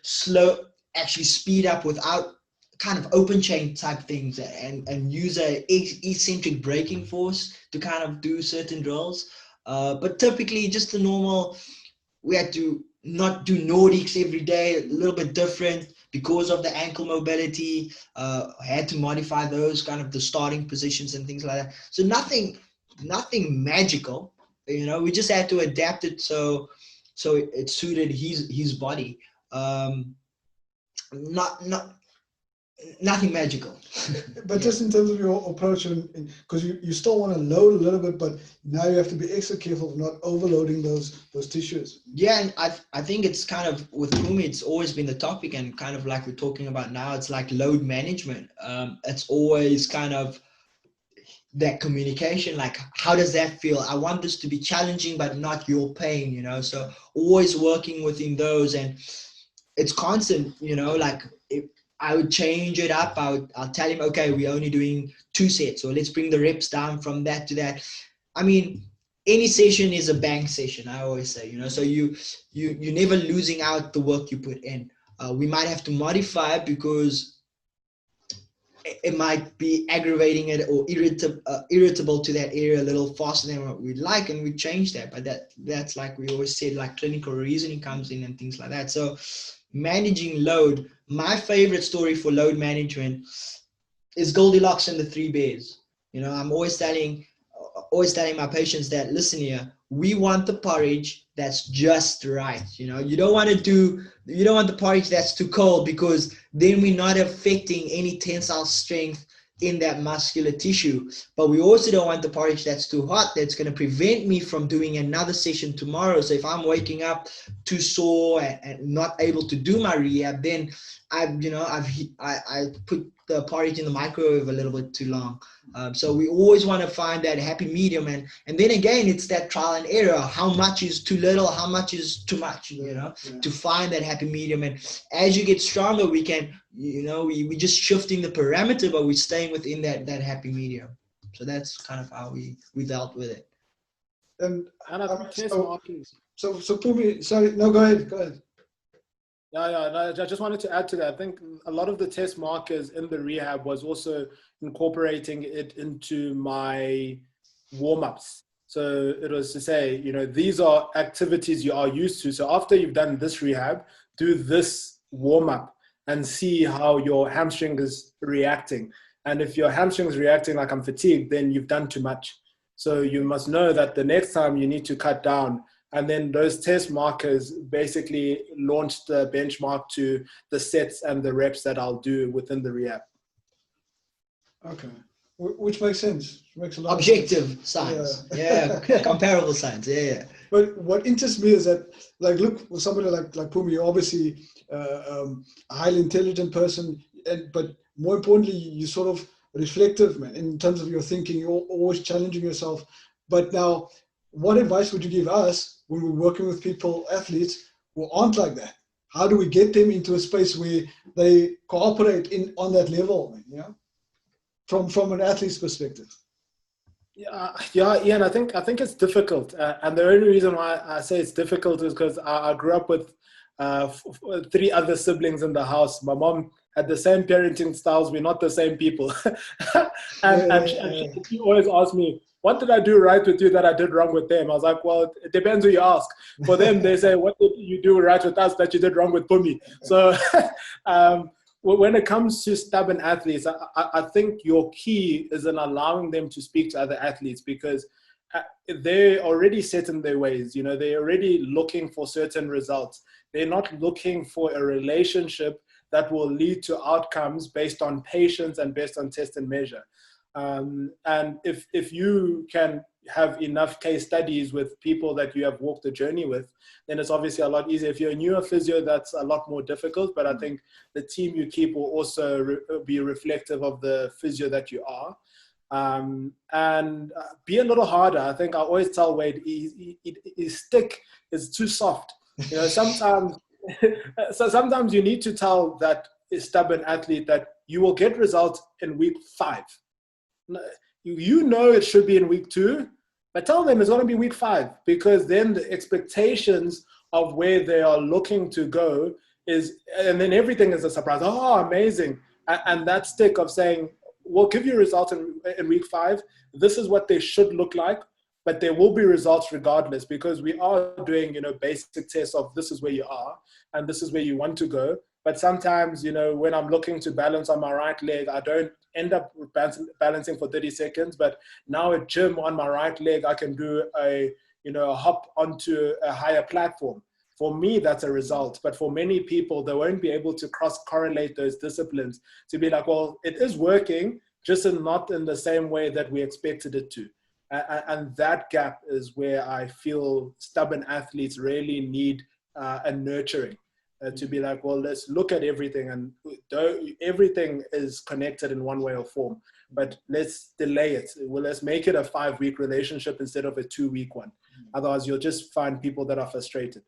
speed up without kind of open chain type things, and use a eccentric braking force to kind of do certain drills. But typically just the normal, we had to not do Nordics every day, a little bit different because of the ankle mobility. I had to modify those kind of the starting positions and things like that. So nothing magical, we just had to adapt it so it suited his body. Nothing magical. But just in terms of your approach, because you still want to load a little bit, but now you have to be extra careful of not overloading those tissues. Yeah, and I think it's kind of, with Pumi, it's always been the topic, and kind of like we're talking about now, it's like load management. It's always kind of that communication, like, how does that feel? I want this to be challenging, but not your pain, so always working within those, and it's constant, like, I would change it up. I'll tell him, okay, we're only doing 2 sets, or let's bring the reps down from that to that. I mean, any session is a bank session, I always say, so you're never losing out the work you put in. We might have to modify it because it might be aggravating it or irritable to that area a little faster than what we'd like, and we change that. But that's like we always said, like, clinical reasoning comes in and things like that. So managing load, my favorite story for load management is Goldilocks and the 3 Bears. I'm always telling my patients that, listen here, we want the porridge that's just right. You don't want the porridge that's too cold, because then we're not affecting any tensile strength in that muscular tissue. But we also don't want the porridge that's too hot, that's going to prevent me from doing another session tomorrow. So if I'm waking up too sore and not able to do my rehab, then I put the porridge in the microwave a little bit too long. So we always want to find that happy medium, and then again, it's that trial and error. How much is too little? How much is too much? To find that happy medium. And as you get stronger, we can, we just shifting the parameter, but we're staying within that happy medium. So that's kind of how we dealt with it. And test markers. So Pumi, sorry, no, go ahead. Yeah, no, I just wanted to add to that. I think a lot of the test markers in the rehab was also incorporating it into my warm-ups. So it was to say, these are activities you are used to. So after you've done this rehab, do this warm-up and see how your hamstring is reacting. And if your hamstring is reacting like I'm fatigued, then you've done too much. So you must know that the next time you need to cut down. And then those test markers basically launched the benchmark to the sets and the reps that I'll do within the rehab. Okay, which makes sense. Makes a lot objective of sense. Science. Yeah. Comparable science. Yeah. But what interests me is that, like, look, with somebody like Pumi, you're obviously a highly intelligent person, but more importantly, you're sort of reflective, man, in terms of your thinking. You're always challenging yourself. But now, what advice would you give us when we're working with people, athletes, who aren't like that? How do we get them into a space where they cooperate on that level, from an athlete's perspective? Yeah, Ian, I think it's difficult. And the only reason why I say it's difficult is because I grew up with 3 other siblings in the house. My mom had the same parenting styles. We're not the same people. and she always asked me, what did I do right with you that I did wrong with them? I was like, well, it depends who you ask. For them, they say, what did you do right with us that you did wrong with Pumi? So when it comes to stubborn athletes, I think your key is in allowing them to speak to other athletes, because they're already set in their ways. You know, they're already looking for certain results. They're not looking for a relationship that will lead to outcomes based on patience and based on test and measure. And if you can have enough case studies with people that you have walked the journey with, then it's obviously a lot easier. If you're a newer physio, that's a lot more difficult, but I think the team you keep will also be reflective of the physio that you are. And be a little harder. I think I always tell Wade, his stick is too soft. You know, sometimes, so sometimes you need to tell that stubborn athlete that you will get results in week 5. You know it should be in week 2, but tell them it's going to be week 5, because then the expectations of where they are looking to go is, and then everything is a surprise. Oh, amazing. And that stick of saying, we'll give you results in week 5. This is what they should look like, but there will be results regardless, because we are doing, you know, basic tests of this is where you are and this is where you want to go. But sometimes, you know, when I'm looking to balance on my right leg, I don't end up balancing for 30 seconds. But now at gym on my right leg, I can do a hop onto a higher platform. For me, that's a result. But for many people, they won't be able to cross-correlate those disciplines to be like, well, it is working, just not in the same way that we expected it to. And that gap is where I feel stubborn athletes really need a nurturing. To be like, well, let's look at everything, and everything is connected in one way or form, but let's delay it. Well, let's make it a 5-week relationship instead of a 2-week one. Otherwise, you'll just find people that are frustrated.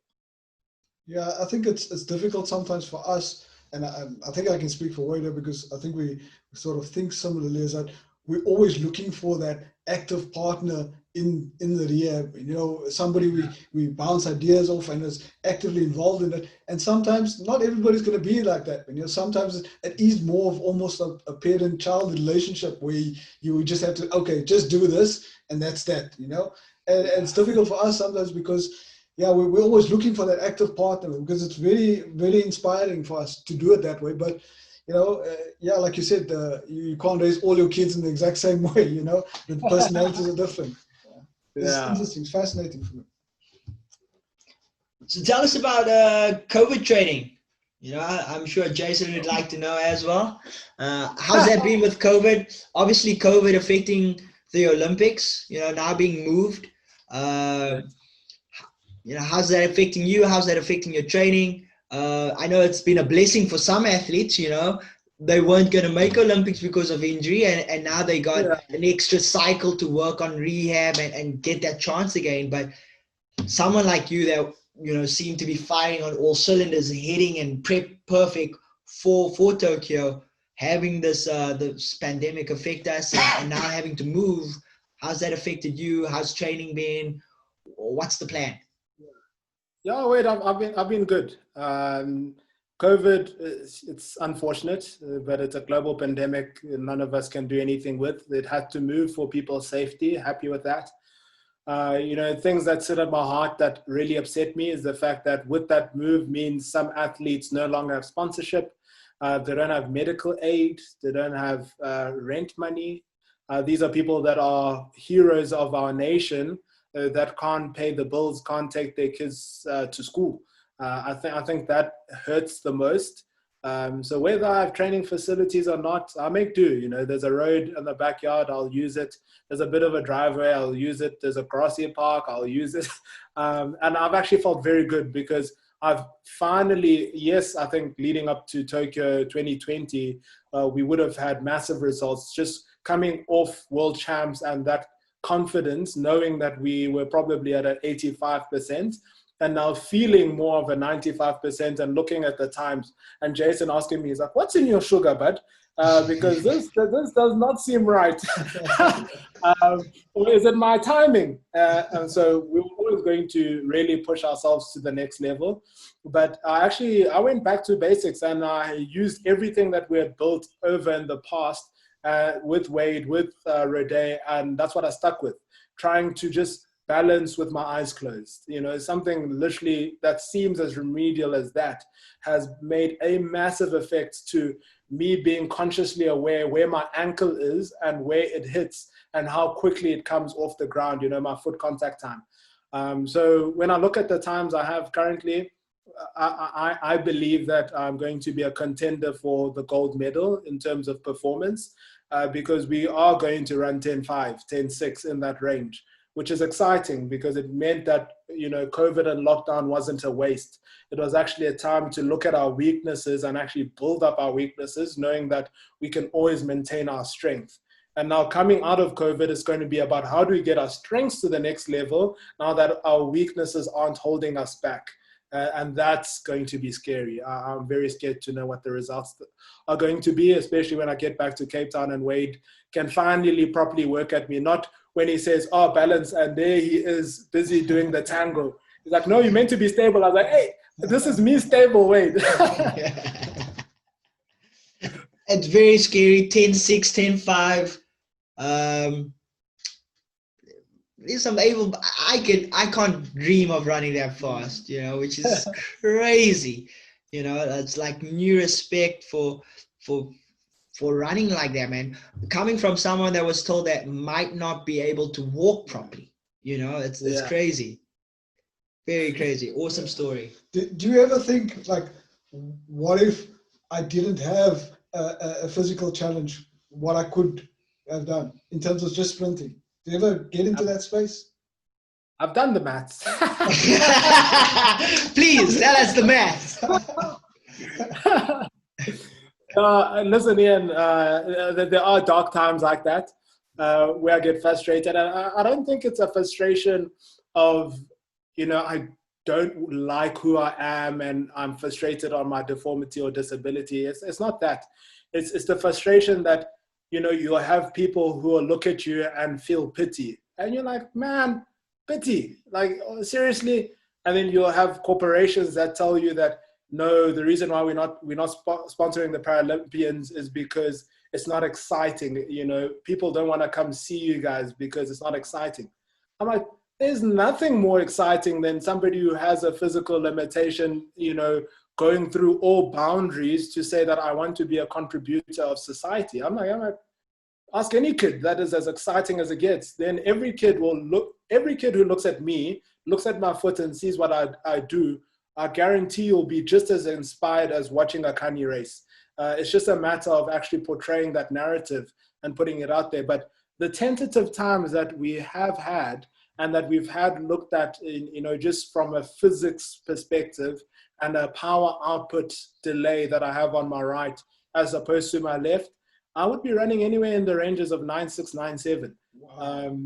Yeah, I think it's difficult sometimes for us, and I think I can speak for Wader, because I think we sort of think similarly, is that we're always looking for that active partner in the rehab, you know, somebody we bounce ideas off and is actively involved in it. And sometimes not everybody's going to be like that. You know, sometimes it is more of almost a parent-child relationship where you just have to, okay, just do this and that's that, you know. And it's difficult for us sometimes because, yeah, we're always looking for that active partner, because it's very, very inspiring for us to do it that way. But you know, yeah, like you said, you can't raise all your kids in the exact same way, you know. The personalities are different. It's interesting. It's fascinating for me. So tell us about COVID training. You know, I'm sure Jason would like to know as well. How's that been with COVID? Obviously, COVID affecting the Olympics, you know, now being moved. You know, how's that affecting you? How's that affecting your training? I know it's been a blessing for some athletes, you know. They weren't going to make Olympics because of injury, and now they got an extra cycle to work on rehab and get that chance again. But someone like you that, you know, seem to be firing on all cylinders, heading and prep perfect for Tokyo, having this pandemic affect us and now having to move, how's that affected you? How's training been? What's the plan? Yeah, wait, I've been good. COVID, it's unfortunate, but it's a global pandemic. None of us can do anything with. It had to move for people's safety. Happy with that. You know, things that sit at my heart that really upset me is the fact that with that move means some athletes no longer have sponsorship. They don't have medical aid. They don't have rent money. These are people that are heroes of our nation that can't pay the bills, can't take their kids to school. I think that hurts the most. So whether I have training facilities or not, I make do. You know, there's a road in the backyard, I'll use it. There's a bit of a driveway, I'll use it. There's a grassy park, I'll use it. And I've actually felt very good because I've finally, yes, I think leading up to Tokyo 2020, we would have had massive results just coming off world champs and that confidence, knowing that we were probably at an 85%. And now feeling more of a 95% and looking at the times. And Jason asking me, he's like, what's in your sugar, bud? Because this does not seem right. Or is it my timing? And so we were always going to really push ourselves to the next level. But I went back to basics and I used everything that we had built over in the past with Wade, with Rode, and that's what I stuck with. Trying to just balance with my eyes closed. You know, something literally that seems as remedial as that has made a massive effect to me being consciously aware where my ankle is and where it hits and how quickly it comes off the ground, you know, my foot contact time. So when I look at the times I have currently, I believe that I'm going to be a contender for the gold medal in terms of performance, because we are going to run 10.5, 10.6 in that range, which is exciting because it meant that, you know, COVID and lockdown wasn't a waste. It was actually a time to look at our weaknesses and actually build up our weaknesses, knowing that we can always maintain our strength. And now coming out of COVID, it's going to be about how do we get our strengths to the next level now that our weaknesses aren't holding us back. And that's going to be scary. I'm very scared to know what the results are going to be, especially when I get back to Cape Town and Wade can finally properly work at me. Not when he says, oh, balance, and there he is busy doing the tango. He's like, no, you're meant to be stable. I was like, hey, this is me stable, Wade. It's very scary. 10.6, 10.5. Yes, I'm able. I can't dream of running that fast, you know, which is crazy. You know, it's like new respect for running like that, man. Coming from someone that was told that might not be able to walk properly, you know, it's crazy. Very crazy. Awesome story. Do you ever think, like, what if I didn't have a physical challenge, what I could have done in terms of just sprinting? Do you ever get into that space? I've done the maths. Please tell us the maths. Listen, Ian, there are dark times like that where I get frustrated. And I don't think it's a frustration of, you know, I don't like who I am and I'm frustrated on my deformity or disability. It's not that. It's the frustration that, you know, you'll have people who will look at you and feel pity. And you're like, man, pity. Like, seriously? And then you'll have corporations that tell you that, no, the reason why we're not sponsoring the Paralympians is because it's not exciting. You know, people don't want to come see you guys because it's not exciting. I'm like, there's nothing more exciting than somebody who has a physical limitation, you know, going through all boundaries to say that I want to be a contributor of society. I'm like, ask any kid, that is as exciting as it gets. Then every kid who looks at me, looks at my foot and sees what I do, I guarantee you'll be just as inspired as watching a Kani race. It's just a matter of actually portraying that narrative and putting it out there. But the tentative times that we have had and that we've had looked at, you know, just from a physics perspective and a power output delay that I have on my right as opposed to my left, I would be running anywhere in the ranges of 9.6, 9.7. Wow.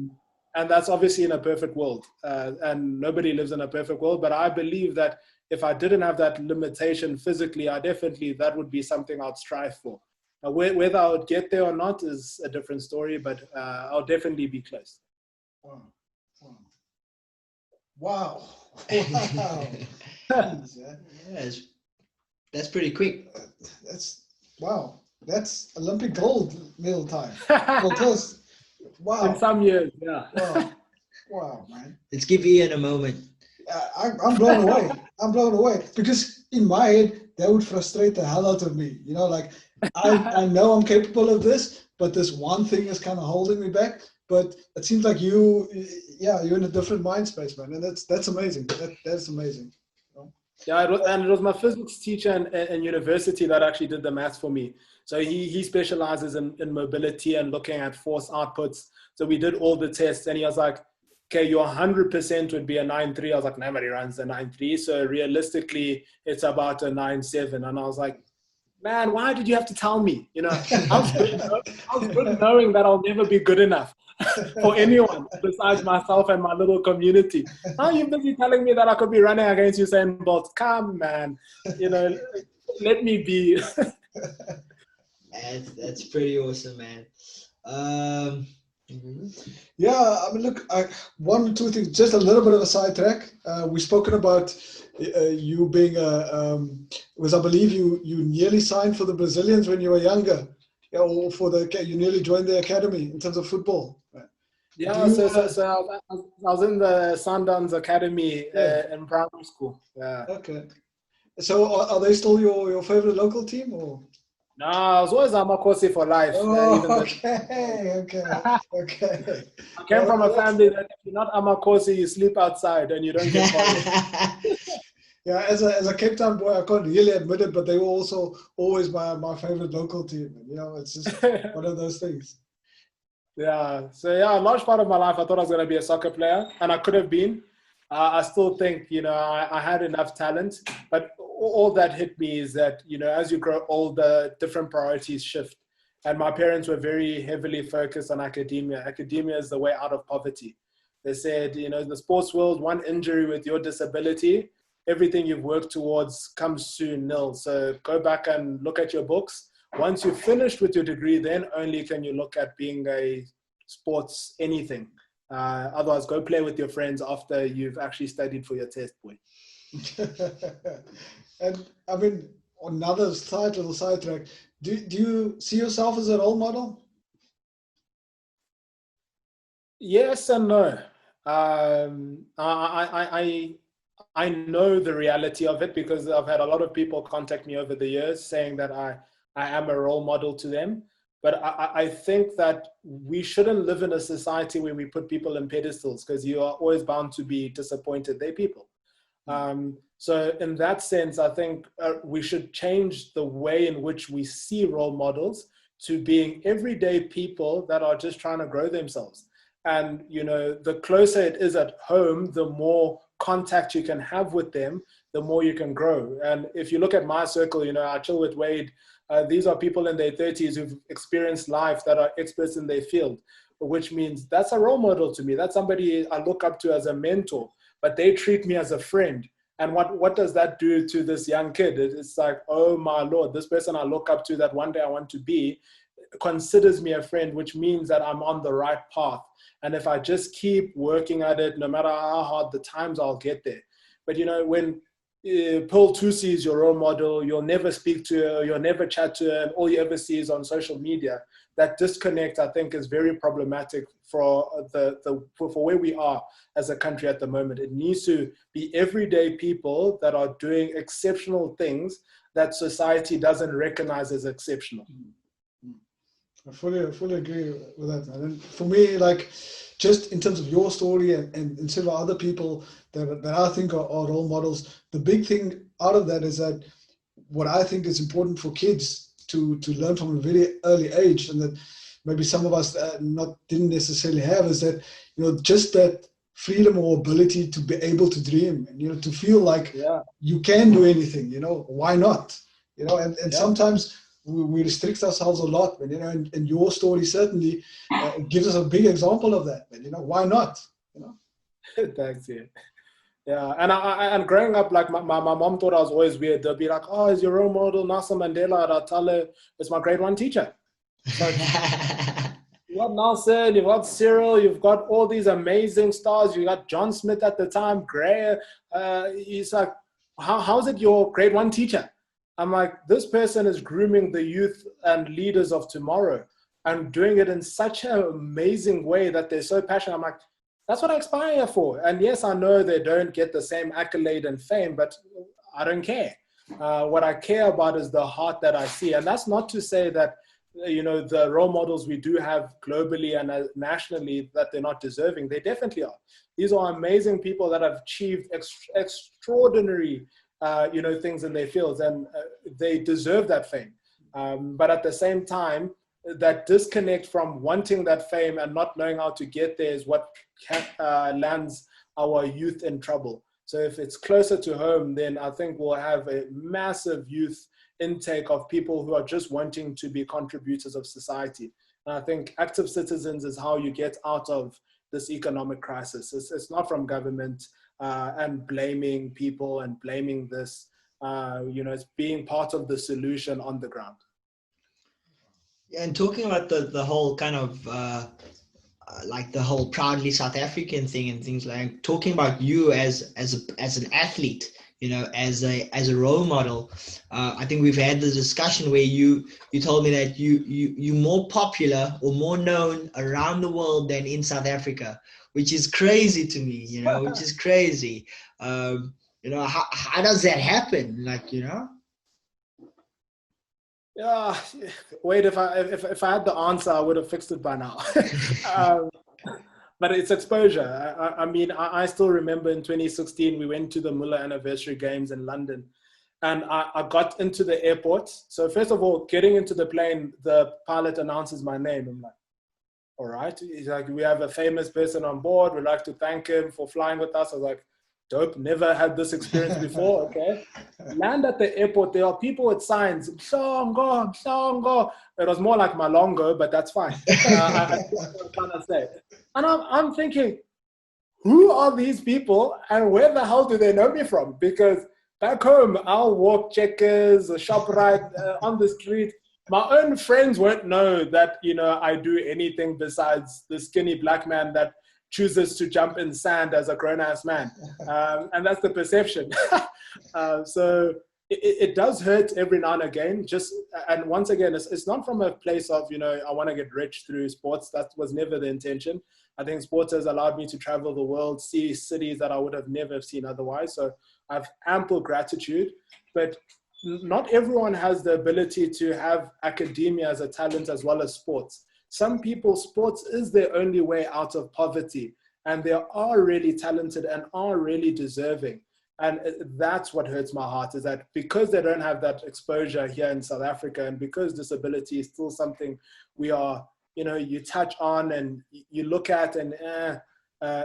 And that's obviously in a perfect world. And nobody lives in a perfect world. But I believe that if I didn't have that limitation physically, that would be something I'd strive for. Whether I would get there or not is a different story, but I'll definitely be close. Wow. Wow. Wow. Yes. That's pretty quick. Wow. That's Olympic gold medal time. Well, close. Wow. In some years, yeah. Wow. Wow, man. Let's give Ian a moment. I'm blown away. I'm blown away because in my head that would frustrate the hell out of me. You know, like I know I'm capable of this, but this one thing is kind of holding me back. But it seems like you're in a different mind space, man, and that's amazing. That's amazing. Yeah, it was my physics teacher in university that actually did the maths for me. So he specializes in mobility and looking at force outputs. So we did all the tests, and he was like, okay, your 100% would be a 9.3. I was like, nobody runs a 9.3. So realistically, it's about a 9.7. And I was like, man, why did you have to tell me? You know, I was good knowing that I'll never be good enough for anyone besides myself and my little community. Now you're busy telling me that I could be running against Usain Bolt. Come, man. You know, let me be. That's pretty awesome, man. Yeah, I mean, look, one or two things, just a little bit of a sidetrack. We've spoken about you being I believe you nearly signed for the Brazilians when you were younger, or you nearly joined the academy in terms of football. Right? Do you, So I was in the Sundowns Academy yeah, in primary school. Yeah. okay. So are they still your favorite local team or? No, I was always Amakosi for life. Oh, Even the okay. I came Well, from a that's, family that if you're not Amakosi, you sleep outside and you don't get porridge. yeah, as a Cape Town boy, I can't really admit it, but they were also always my favorite local team. And, it's just one of those things. Yeah. So yeah, a large part of my life, I thought I was going to be a soccer player, and I could have been. I still think, I had enough talent, but all that hit me is that, as you grow older, different priorities shift. And my parents were very heavily focused on academia. Academia is the way out of poverty. They said, in the sports world, one injury with your disability, everything you've worked towards comes soon nil. So go back and look at your books. Once you've finished with your degree, then only can you look at being a sports anything. Otherwise, go play with your friends after you've actually studied for your test, boy. And I mean, on another little sidetrack, do you see yourself as a role model? Yes and no. I know the reality of it because I've had a lot of people contact me over the years saying that I am a role model to them. But I think that we shouldn't live in a society where we put people in pedestals because you are always bound to be disappointed. They're people. So in that sense, I think we should change the way in which we see role models to being everyday people that are just trying to grow themselves. And, the closer it is at home, the more contact you can have with them, the more you can grow. And if you look at my circle, I chill with Wade. These are people in their 30s who've experienced life that are experts in their field, which means that's a role model to me. That's somebody I look up to as a mentor, but they treat me as a friend. And what does that do to this young kid? It's like, oh my Lord, this person I look up to that one day I want to be considers me a friend, which means that I'm on the right path. And if I just keep working at it, no matter how hard the times, I'll get there. But when Pearl Tusi is your role model, you'll never speak to her, you'll never chat to her, and all you ever see is on social media. That disconnect, I think, is very problematic for for where we are as a country at the moment. It needs to be everyday people that are doing exceptional things that society doesn't recognize as exceptional. I fully agree with that, man. And for me, just in terms of your story and several other people that I think are role models, the big thing out of that is that what I think is important for kids to learn from a very early age, and that maybe some of us didn't necessarily have, is that just that freedom or ability to be able to dream and to feel like you can do anything. Why not? And sometimes we restrict ourselves a lot, but and your story certainly gives us a big example of that. But why not? Thanks, yeah. Yeah, and growing up, like my mom thought I was always weird. They'll be like, "Oh, is your role model Nelson Mandela?" And I'll tell her it's my grade 1 teacher. So, you got Nelson, you've got Cyril, you've got all these amazing stars. You got John Smith at the time, Gray. He's like, how's it your grade 1 teacher? I'm like, this person is grooming the youth and leaders of tomorrow and doing it in such an amazing way that they're so passionate. I'm like, that's what I aspire for. And yes, I know they don't get the same accolade and fame, but I don't care. What I care about is the heart that I see. And that's not to say that, the role models we do have globally and nationally that they're not deserving. They definitely are. These are amazing people that have achieved extraordinary things in their fields, and they deserve that fame. But at the same time, that disconnect from wanting that fame and not knowing how to get there is what lands our youth in trouble. So if it's closer to home, then I think we'll have a massive youth intake of people who are just wanting to be contributors of society. And I think active citizens is how you get out of this economic crisis. It's not from government and blaming people and blaming this. It's being part of the solution on the ground. And talking about the whole kind of like the whole proudly South African thing and things like, talking about you as an athlete, as a role model. I think we've had the discussion where you told me that you're more popular or more known around the world than in South Africa, which is crazy to me, which is crazy. How does that happen? Yeah, wait, if I had the answer, I would have fixed it by now. But it's exposure. I mean, I still remember in 2016, we went to the Muller Anniversary Games in London, and I got into the airport. So first of all, getting into the plane, the pilot announces my name. I'm like, all right. He's like, we have a famous person on board. We'd like to thank him for flying with us. I was like, dope, never had this experience before, okay. Land at the airport, there are people with signs, Mhlongo, Mhlongo. It was more like Malongo, but that's fine. I was trying to say. And I'm thinking, who are these people and where the hell do they know me from? Because back home, I'll walk Checkers, a ShopRite on the street. My own friends won't know that, I do anything besides the skinny black man that chooses to jump in sand as a grown-ass man. And that's the perception. So it does hurt every now and again. And once again, it's not from a place of, I want to get rich through sports. That was never the intention. I think sports has allowed me to travel the world, see cities that I would have never seen otherwise. So I have ample gratitude. But not everyone has the ability to have academia as a talent as well as sports. Some people, sports is their only way out of poverty, and they are really talented and are really deserving. And that's what hurts my heart, is that because they don't have that exposure here in South Africa, and because disability is still something we are, you touch on and you look at, and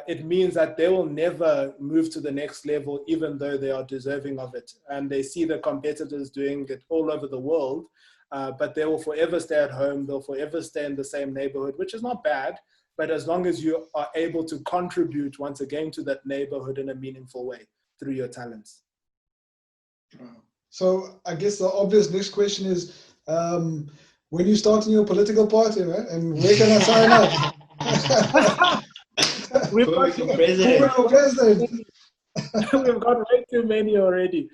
it means that they will never move to the next level, even though they are deserving of it. And they see the competitors doing it all over the world. But they will forever stay at home. They'll forever stay in the same neighborhood, which is not bad. But as long as you are able to contribute once again to that neighborhood in a meaningful way through your talents. So I guess the obvious next question is, when you start in your political party, right? And where can I sign up? We've got president. We've got way too many already.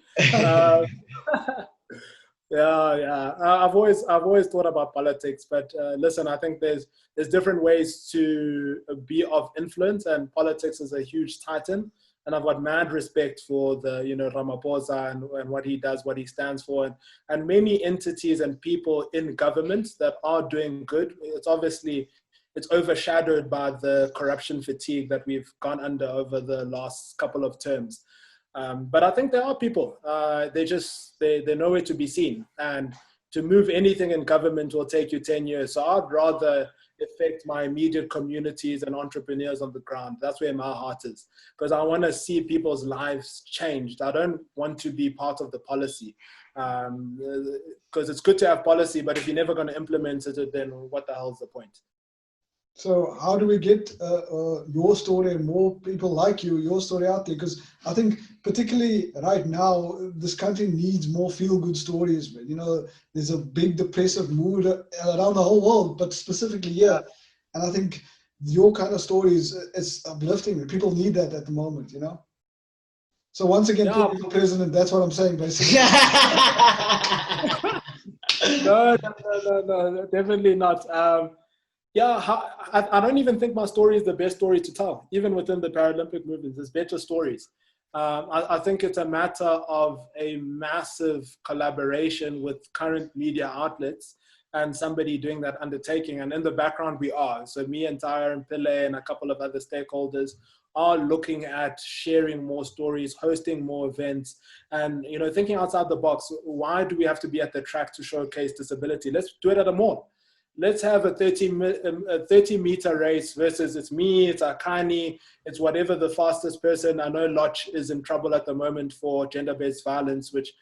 Yeah. I've always thought about politics, but listen, I think there's different ways to be of influence, and politics is a huge titan. And I've got mad respect for the, Ramaphosa and what he does, what he stands for, and many entities and people in government that are doing good. It's overshadowed by the corruption fatigue that we've gone under over the last couple of terms. But I think there are people, they're nowhere to be seen. And to move anything in government will take you 10 years. So I'd rather affect my immediate communities and entrepreneurs on the ground. That's where my heart is, because I want to see people's lives changed. I don't want to be part of the policy, because it's good to have policy, but if you're never going to implement it, then what the hell is the point? So how do we get your story and more people like you, your story out there? Because I think particularly right now, this country needs more feel-good stories. There's a big depressive mood around the whole world, but specifically here. And I think your kind of stories is uplifting. People need that at the moment, So once again, for president, that's what I'm saying, basically. No, definitely not. I don't even think my story is the best story to tell. Even within the Paralympic movement, there's better stories. I think it's a matter of a massive collaboration with current media outlets and somebody doing that undertaking. And in the background, we are. So me and Tyre and Pile and a couple of other stakeholders are looking at sharing more stories, hosting more events, and thinking outside the box. Why do we have to be at the track to showcase disability? Let's do it at a mall. Let's have a 30-meter race versus it's me, it's Akani, it's whatever the fastest person. I know Loch is in trouble at the moment for gender-based violence, which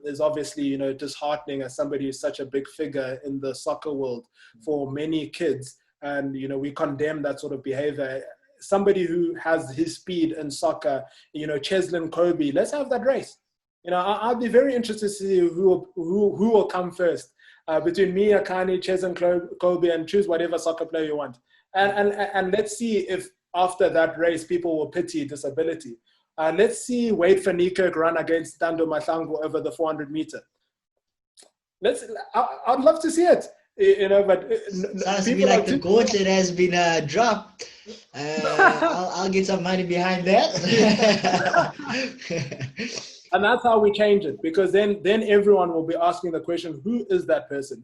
is obviously, disheartening as somebody who's such a big figure in the soccer world for many kids. And, we condemn that sort of behavior. Somebody who has his speed in soccer, Cheslin Kobe, let's have that race. I'd be very interested to see who will come first. Between me, Akani, Ches and Kobe, and choose whatever soccer player you want. And let's see if after that race, people will pity disability. let's see Wade van Niekerk run against Mpumelelo Mhlongo over the 400 meter. I'd love to see it, but Sounds to me like the gauntlet has been dropped. I'll get some money behind that. And that's how we change it, because then everyone will be asking the question, who is that person?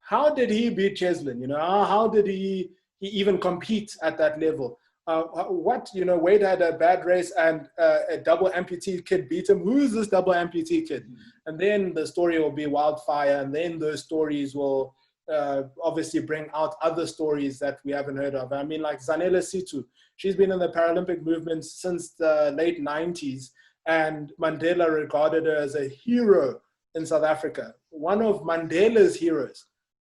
How did he beat Cheslin? How did he even compete at that level? Wade had a bad race and a double amputee kid beat him. Who is this double amputee kid? And then the story will be wildfire, and then those stories will obviously bring out other stories that we haven't heard of. I mean, like Zanele Situ, she's been in the Paralympic movement since the late 90s, and Mandela regarded her as a hero in South Africa, one of Mandela's heroes.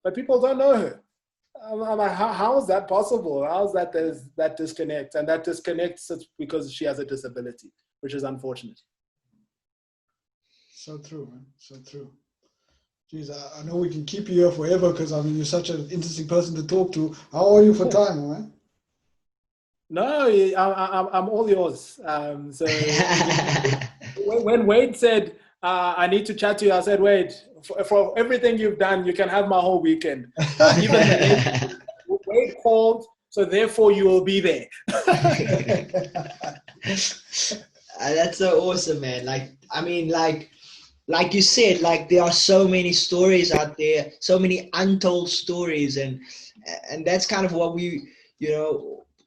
But people don't know her. I'm like, how is that possible? How is that there's that disconnect? And that disconnect is because she has a disability, which is unfortunate. So true, man. So true. Jeez, I know we can keep you here forever because, I mean, you're such an interesting person to talk to. How are you for time, man? No, I'm all yours. So when Wade said, I need to chat to you, I said, Wade, for everything you've done, you can have my whole weekend. Even Wade called, so therefore you will be there. That's so awesome, man. Like you said, like there are so many stories out there, so many untold stories, and that's kind of what we,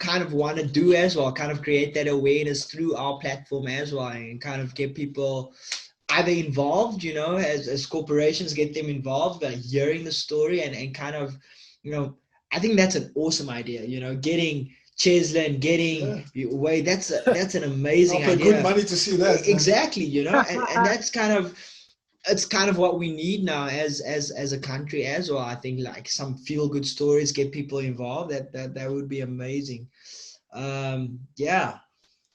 kind of want to do as well, kind of create that awareness through our platform as well, and kind of get people either involved, as corporations, get them involved by hearing the story and kind of, I think that's an awesome idea, getting Cheslin, getting Wade, that's an amazing idea. Good money to see that. Exactly, and that's it's kind of what we need now as a country as well. I think like some feel good stories, get people involved. That would be amazing. Yeah,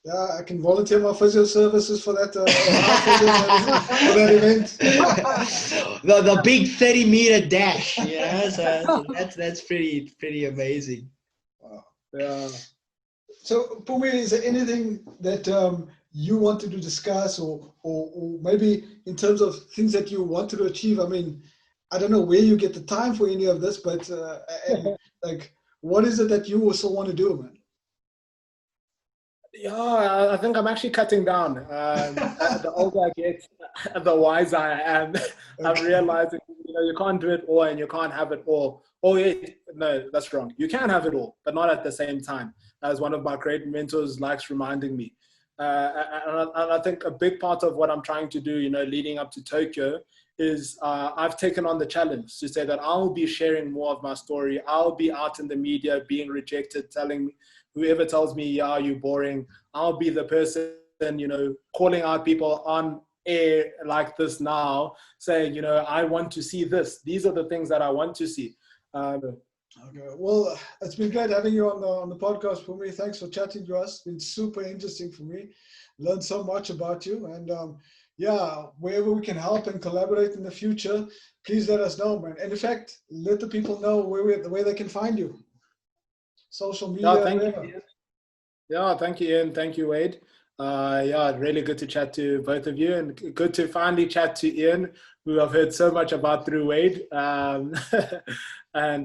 I can volunteer my physio services for that. For that event. the big 30-meter dash. So that's pretty amazing. Wow. Yeah. So, Pumi, is there anything that you wanted to discuss, or maybe in terms of things that you wanted to achieve? I mean, I don't know where you get the time for any of this, but like, what is it that you also want to do, man? Yeah, I think I'm actually cutting down. The older I get, the wiser I am. I'm realizing, you can't do it all and you can't have it all. Oh, yeah, no, that's wrong. You can have it all, but not at the same time, as one of my great mentors likes reminding me. And I think a big part of what I'm trying to do, leading up to Tokyo, is I've taken on the challenge to say that I'll be sharing more of my story. I'll be out in the media being rejected, telling me, whoever tells me, yeah, you're boring, I'll be the person, calling out people on air like this now, saying, I want to see this. These are the things that I want to see. Okay. Well, it's been great having you on the podcast, for me. Thanks for chatting to us. It's been super interesting for me. Learned so much about you. And wherever we can help and collaborate in the future, please let us know, man. And in fact, let the people know where they can find you. Social media. Yeah, thank you, Ian. Yeah, thank you, Ian. Thank you, Wade. Really good to chat to both of you, and good to finally chat to Ian, who I've heard so much about through Wade. And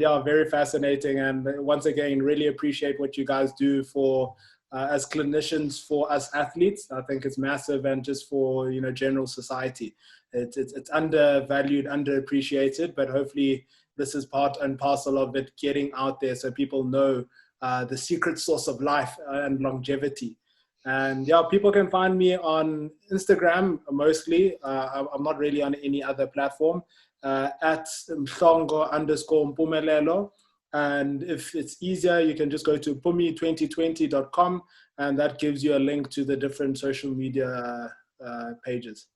very fascinating. And once again, really appreciate what you guys do for as clinicians, for us athletes. I think it's massive, and just for general society. It's undervalued, underappreciated, but hopefully this is part and parcel of it getting out there so people know the secret sauce of life and longevity. And people can find me on Instagram mostly. I'm not really on any other platform, at Mhlongo_Mpumelelo. And if it's easier, you can just go to pumi2020.com, and that gives you a link to the different social media pages.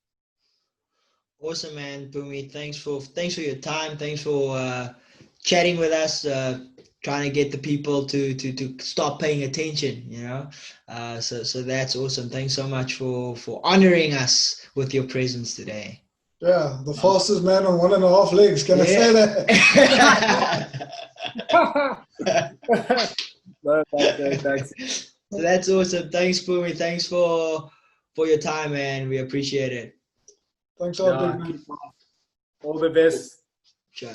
Awesome, man, Pumi. Thanks for your time. Thanks for chatting with us. Trying to get the people to stop paying attention, so that's awesome. Thanks so much for honoring us with your presence today. Yeah, the fastest man on 1.5 legs. Can I say that? Thanks. So that's awesome. Thanks, Pumi. Thanks for for your time, man. We appreciate it. Thanks a lot, big man. All the best. Sure.